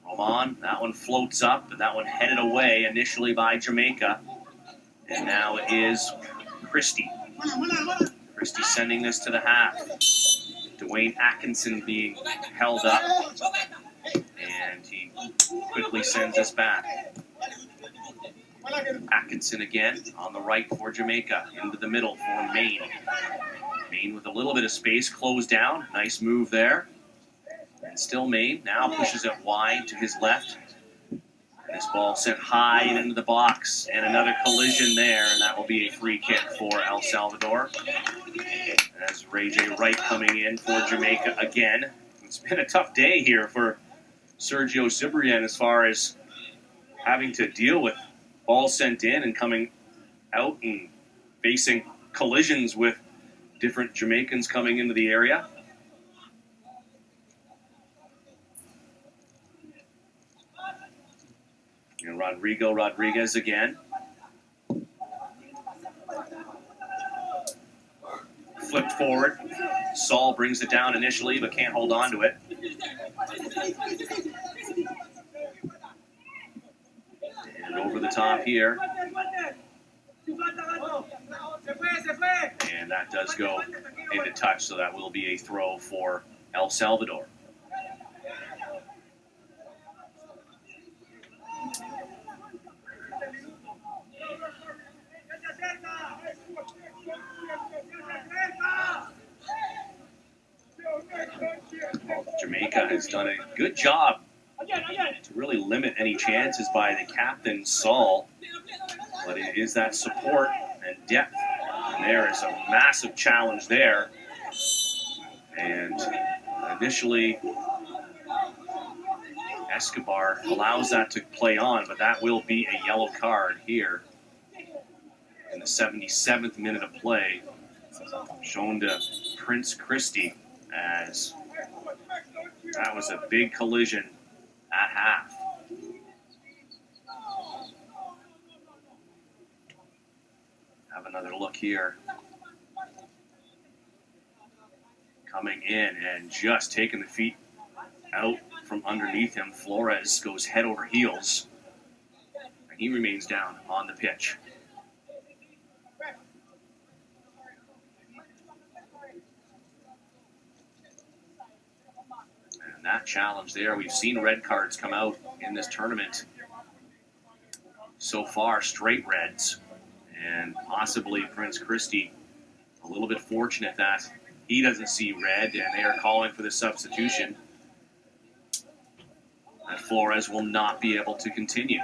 A: Roman, that one floats up, but that one headed away initially by Jamaica. And now it is Christie. Christie sending this to the half. Dwayne Atkinson being held up. And he quickly sends us back. Atkinson again on the right for Jamaica. Into the middle for Maine. Maine with a little bit of space, closed down. Nice move there. And still Maine now pushes it wide to his left. And this ball sent high and into the box. And another collision there, and that will be a free kick for El Salvador. As Ray J. Wright coming in for Jamaica again. It's been a tough day here for Sergio Cibrian as far as having to deal with balls sent in and coming out and facing collisions with different Jamaicans coming into the area. And Rodriguez again. Flipped forward. Saul brings it down initially, but can't hold on to it. And over the top here. And that does go into touch, so that will be a throw for El Salvador. has done a good job to really limit any chances by the captain, Saul. But it is that support and depth. And there is a massive challenge there. And initially, Escobar allows that to play on, but that will be a yellow card here in the 77th minute of play, shown to Prince Christie, as that was a big collision at half. Have another look here. Coming in and just taking the feet out from underneath him. Flores goes head over heels, and he remains down on the pitch. And that challenge there, we've seen red cards come out in this tournament so far, straight reds, and possibly Prince Christie a little bit fortunate that he doesn't see red, and they are calling for the substitution. And Flores will not be able to continue.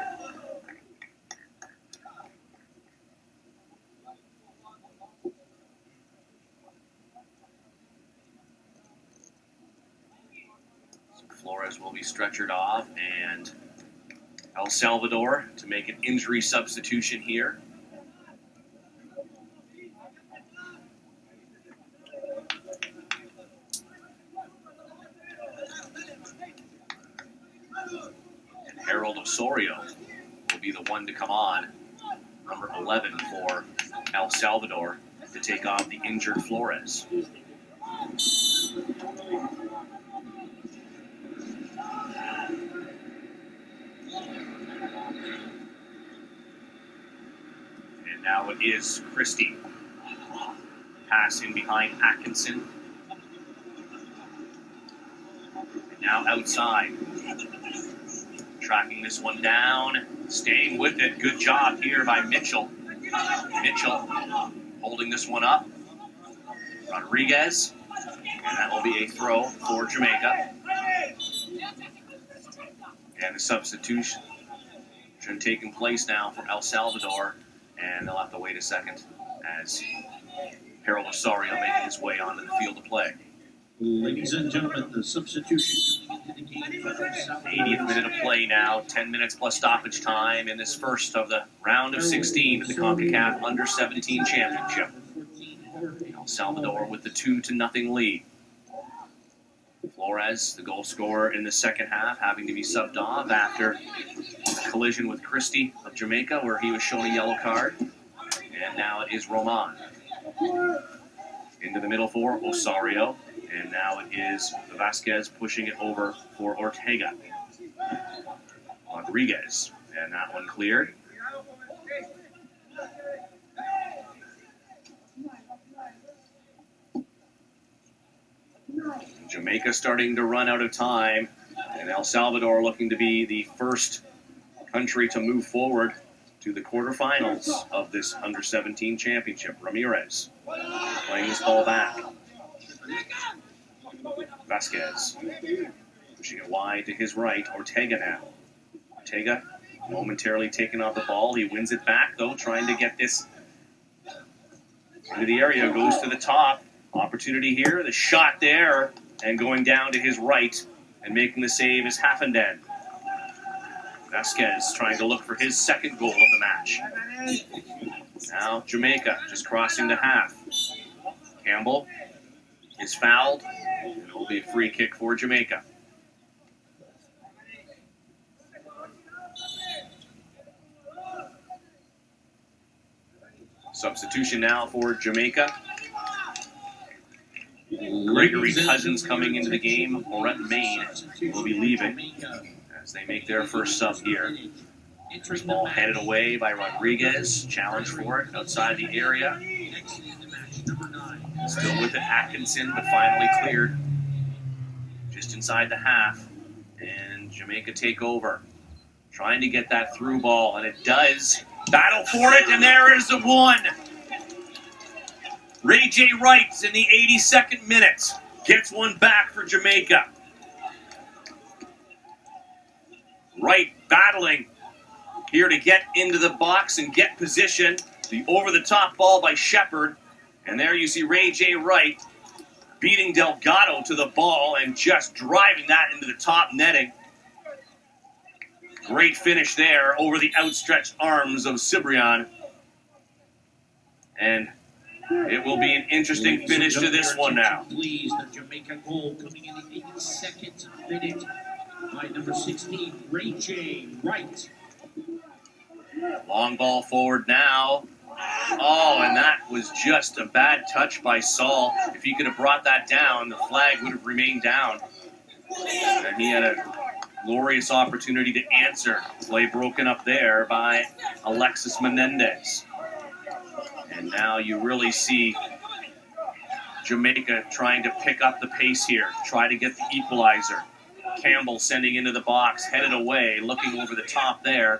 A: So Flores will be stretchered off, and El Salvador to make an injury substitution here. Osorio will be the one to come on, number 11 for El Salvador, to take on the injured Flores. And now it is Christie. Pass in behind Atkinson. And now outside. Tracking this one down, staying with it. Good job here by Mitchell. Mitchell holding this one up. Rodriguez, and that will be a throw for Jamaica. And the substitution taking place now for El Salvador, and they'll have to wait a second as Harold Osorio making his way onto the field of play.
B: Ladies and gentlemen, the substitution coming into the game for El Salvador.
A: 80th minute of play now, 10 minutes plus stoppage time in this first of the round of 16 of the Concacaf Under-17 Championship. El Salvador with the 2-0 lead. Flores, the goal scorer in the second half, having to be subbed off after a collision with Christie of Jamaica, where he was shown a yellow card. And now it is Roman. Into the middle for Osorio. And now it is Vasquez pushing it over for Ortega. Rodriguez. And that one cleared. Jamaica starting to run out of time. And El Salvador looking to be the first country to move forward to the quarterfinals of this Under-17 Championship. Ramirez playing this ball back. Vasquez pushing it wide to his right. Ortega now. Ortega momentarily taking off the ball. He wins it back, though, trying to get this into the area. Goes to the top. Opportunity here. The shot there. And going down to his right and making the save is Haffenden. Vasquez trying to look for his second goal of the match. Now Jamaica just crossing the half. Campbell is fouled. And it will be a free kick for Jamaica. Substitution now for Jamaica. Gregory Cousins coming into the game. Moret Main will be leaving as they make their first sub here. First ball headed away by Rodriguez. Challenge for it outside the area. Still with it, Atkinson, but finally cleared. Just inside the half. And Jamaica take over. Trying to get that through ball, and it does. Battle for it, and there is the one. Ray J. Wright in the 82nd minute gets one back for Jamaica. Wright battling here to get into the box and get position. The over-the-top ball by Shepard. And there you see Ray J. Wright beating Delgado to the ball and just driving that into the top netting. Great finish there over the outstretched arms of Cibrian. And it will be an interesting finish to this one now.
B: Please, the Jamaica goal coming in the 82nd minute by number 16, Ray J. Wright.
A: Long ball forward now. Oh, and that was just a bad touch by Saul. If he could have brought that down, the flag would have remained down. And he had a glorious opportunity to answer. Play broken up there by Alexis Menendez. And now you really see Jamaica trying to pick up the pace here, try to get the equalizer. Campbell sending into the box, headed away, looking over the top there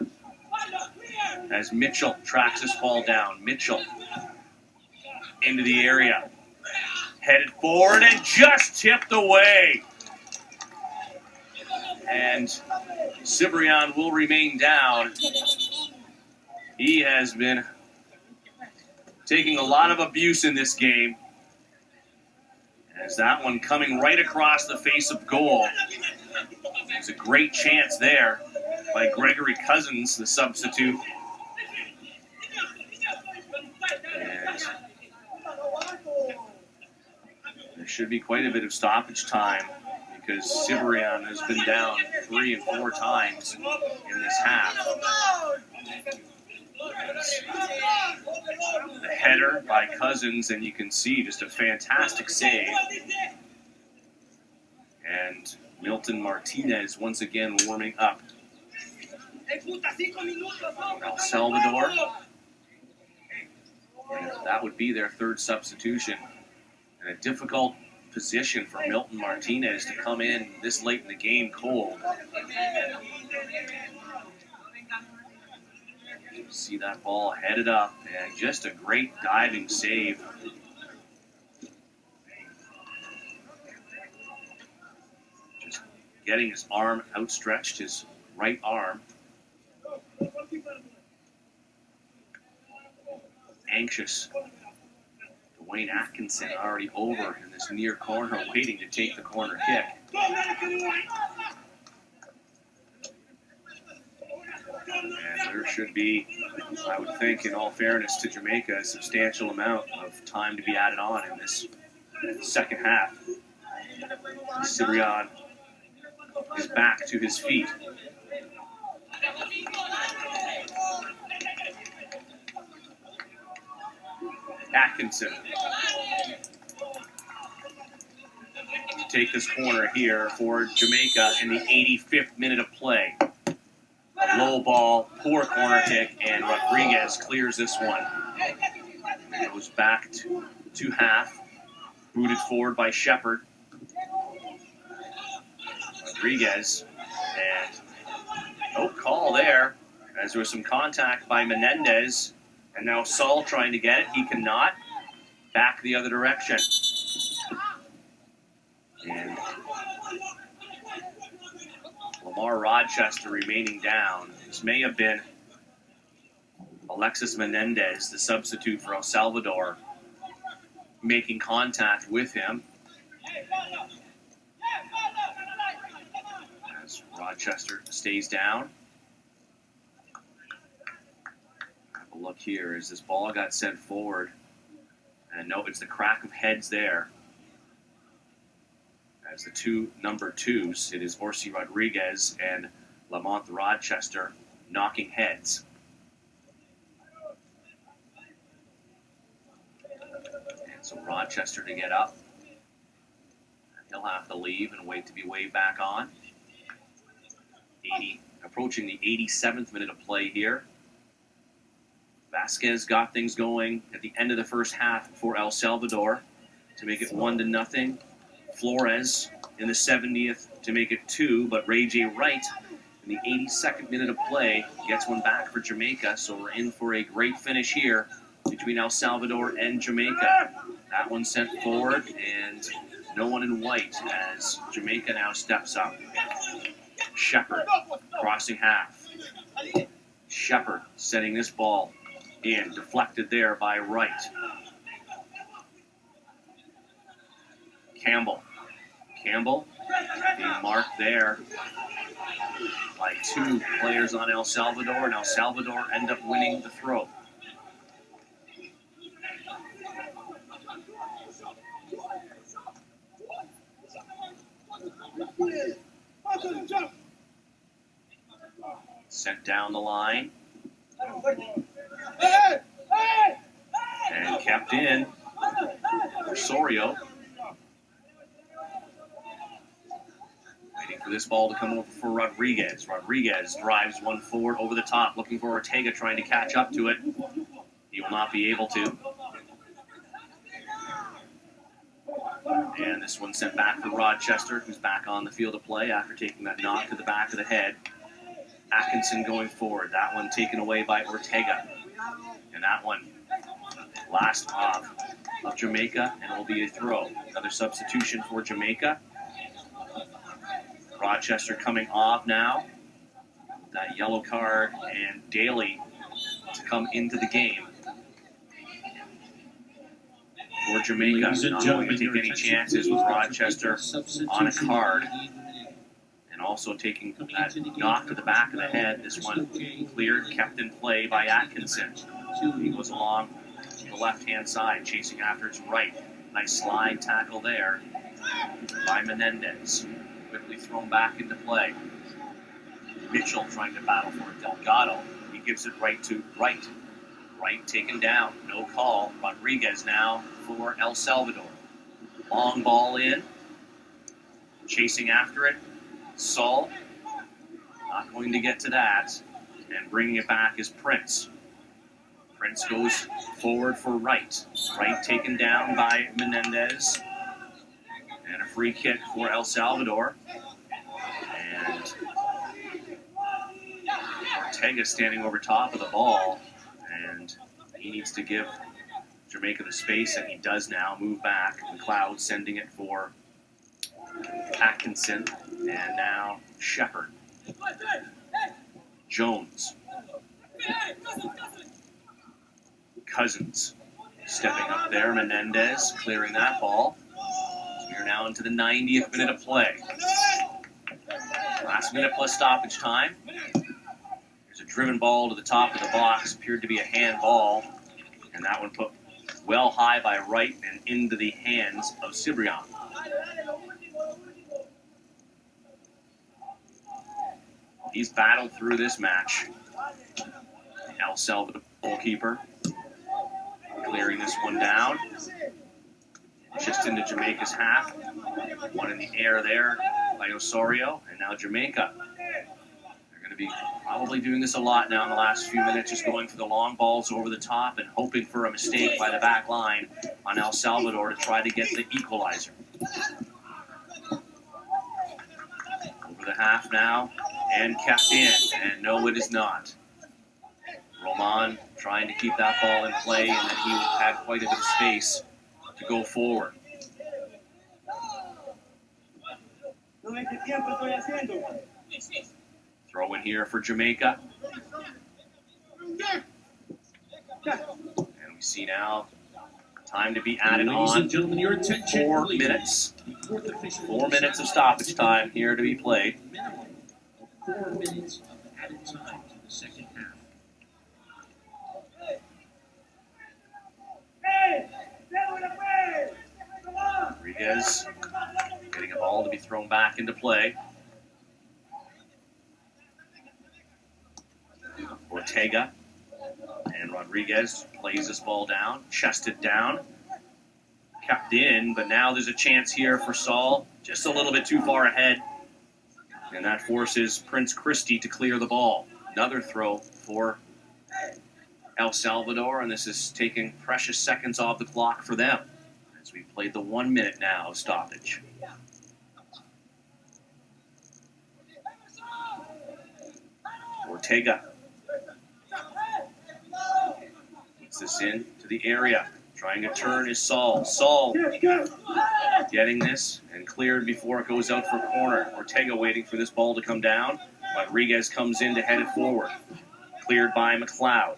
A: as Mitchell tracks this ball down. Mitchell into the area, headed forward and just tipped away. And Cibrian will remain down. He has been taking a lot of abuse in this game. As that one coming right across the face of goal. There's a great chance there by Gregory Cousins, the substitute. And there should be quite a bit of stoppage time because Cibrian has been down 3 and 4 times in this half. The header by Cousins, and you can see just a fantastic save. And Milton Martinez once again warming up. El Salvador. And that would be their third substitution. And a difficult position for Milton Martinez to come in this late in the game cold. See that ball headed up, and just a great diving save. Just getting his arm outstretched, his right arm. Anxious. Dwayne Atkinson already over in this near corner, waiting to take the corner kick. And there should be, I would think, in all fairness to Jamaica, a substantial amount of time to be added on in this second half. Cibrian is back to his feet. Atkinson to take this corner here for Jamaica in the 85th minute of play. A low ball, poor corner kick, and Rodriguez clears this one. It goes back to half, booted forward by Shepard. Rodriguez, and no call there, as there was some contact by Menendez, and now Saul trying to get it. He cannot. Back the other direction. And Lamar Rochester remaining down. This may have been Alexis Menendez, the substitute for El Salvador, making contact with him. As Rochester stays down. Have a look here as this ball got sent forward. And no, it's the crack of heads there. As the two number twos, it is Orsi Rodriguez and Lamont Rochester knocking heads. And so Rochester to get up. And he'll have to leave and wait to be waved back on. Approaching the 87th minute of play here. Vasquez got things going at the end of the first half for El Salvador to make it 1-0. Flores in the 70th to make it 2, but Ray J. Wright in the 82nd minute of play gets one back for Jamaica, so we're in for a great finish here between El Salvador and Jamaica. That one sent forward, and no one in white as Jamaica now steps up. Shepard crossing half. Shepard setting this ball in, deflected there by Wright. Campbell being marked there by two players on El Salvador, and El Salvador end up winning the throw. Sent down the line. And kept in for Sorio. Waiting for this ball to come over for Rodriguez. Rodriguez drives one forward over the top, looking for Ortega, trying to catch up to it. He will not be able to. And this one sent back for Rochester, who's back on the field of play after taking that knock to the back of the head. Atkinson going forward. That one taken away by Ortega. And that one last off of Jamaica, and it will be a throw. Another substitution for Jamaica. Rochester coming off now. That yellow card, and Daly to come into the game. For Jamaica, not going to take any chances with Rochester on a card. And also taking that knock to the back of the head. This one cleared, kept in play by Atkinson. He goes along to the left-hand side, chasing after his right. Nice slide tackle there by Menendez. Quickly thrown back into play. Mitchell trying to battle for it. Delgado, he gives it right to Wright. Wright taken down, no call. Rodriguez now for El Salvador. Long ball in. Chasing after it. Saul, not going to get to that. And bringing it back is Prince. Prince goes forward for Wright. Wright taken down by Menendez. And a free kick for El Salvador. And Ortega standing over top of the ball. And he needs to give Jamaica the space, and he does now. Move back. McLeod sending it for Atkinson. And now Shepard. Jones. Cousins stepping up there. Menendez clearing that ball. So we are now into the 90th minute of play. Last minute plus stoppage time. There's a driven ball to the top of the box. Appeared to be a handball. And that one put well high by Wright and into the hands of Cibrian. He's battled through this match. El Salvador goalkeeper clearing this one down. Just into Jamaica's half. One in the air there by Osorio. And now Jamaica. They're going to be probably doing this a lot now in the last few minutes, just going for the long balls over the top and hoping for a mistake by the back line on El Salvador to try to get the equalizer. Over the half now. And kept in, and no, it is not. Roman trying to keep that ball in play, and then he had quite a bit of space to go forward. Throw in here for Jamaica. And we see now time to be added on. 4 minutes. 4 minutes of stoppage time here to be played.
B: 4 minutes of added time to the second half.
A: Rodriguez getting a ball to be thrown back into play. Ortega and Rodriguez plays this ball down, chested down, kept in, but now there's a chance here for Saul, just a little bit too far ahead. And that forces Prince Christie to clear the ball. Another throw for El Salvador, and this is taking precious seconds off the clock for them as we played the 1 minute now of stoppage. Ortega puts this in to the area. Trying to turn is Saul. Saul getting this and cleared before it goes out for corner. Ortega waiting for this ball to come down. Rodriguez comes in to head it forward. Cleared by McLeod.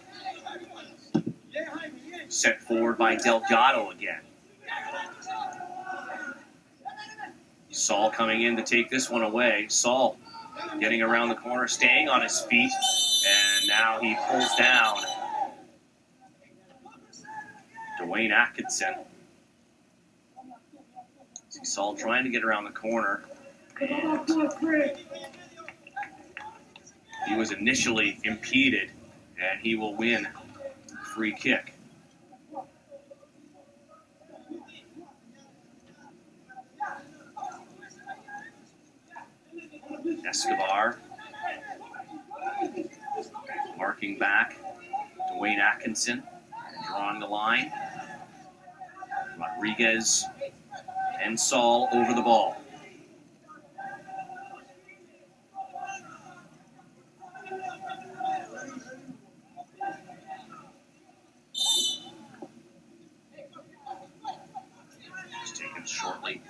A: Set forward by Delgado again. Saul coming in to take this one away. Saul getting around the corner, staying on his feet, and now he pulls down Dwayne Atkinson. See Saul trying to get around the corner, and he was initially impeded, and he will win free kick. Escobar marking back Dwayne Atkinson, drawing the line. Rodriguez and Saul over the ball. Just taken shortly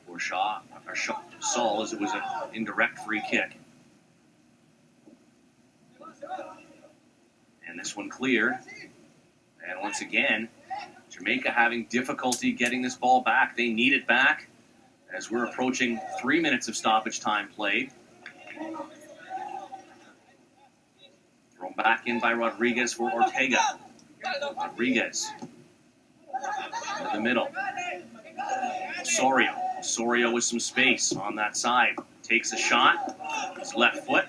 A: for Saul, as it was an indirect free kick. And this one cleared. And once again, Jamaica having difficulty getting this ball back. They need it back as we're approaching 3 minutes of stoppage time played. Thrown back in by Rodriguez for Ortega. Rodriguez into the middle. Osorio with some space on that side. Takes a shot. His left foot.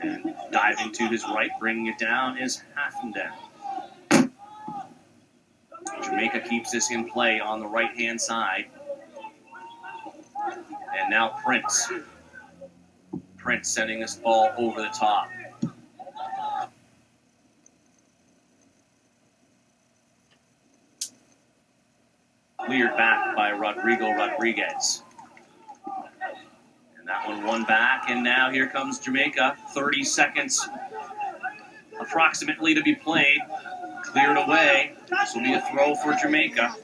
A: And diving to his right, bringing it down is Haffenden. Jamaica keeps this in play on the right-hand side. And now Prince. Prince sending this ball over the top. Cleared back by Rodriguez. And that one back, and now here comes Jamaica. 30 seconds approximately to be played. Cleared away. This will be a throw for Jamaica.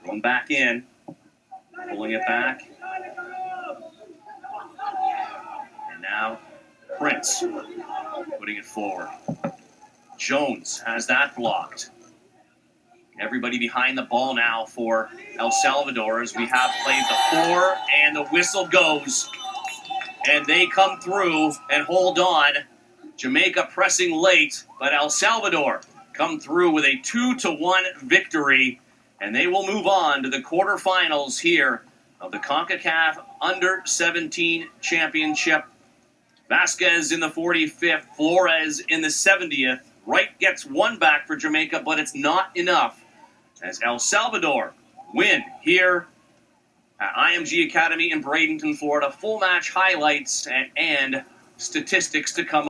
A: Thrown back in. Pulling it back. And now Prince putting it forward. Jones has that blocked. Everybody behind the ball now for El Salvador as we have played the 4 and the whistle goes. And they come through and hold on. Jamaica pressing late, but El Salvador come through with a 2-1 victory. And they will move on to the quarterfinals here of the Concacaf Under-17 Championship. Vasquez in the 45th, Flores in the 70th. Wright gets one back for Jamaica, but it's not enough as El Salvador win here at IMG Academy in Bradenton, Florida. Full match highlights and statistics to come.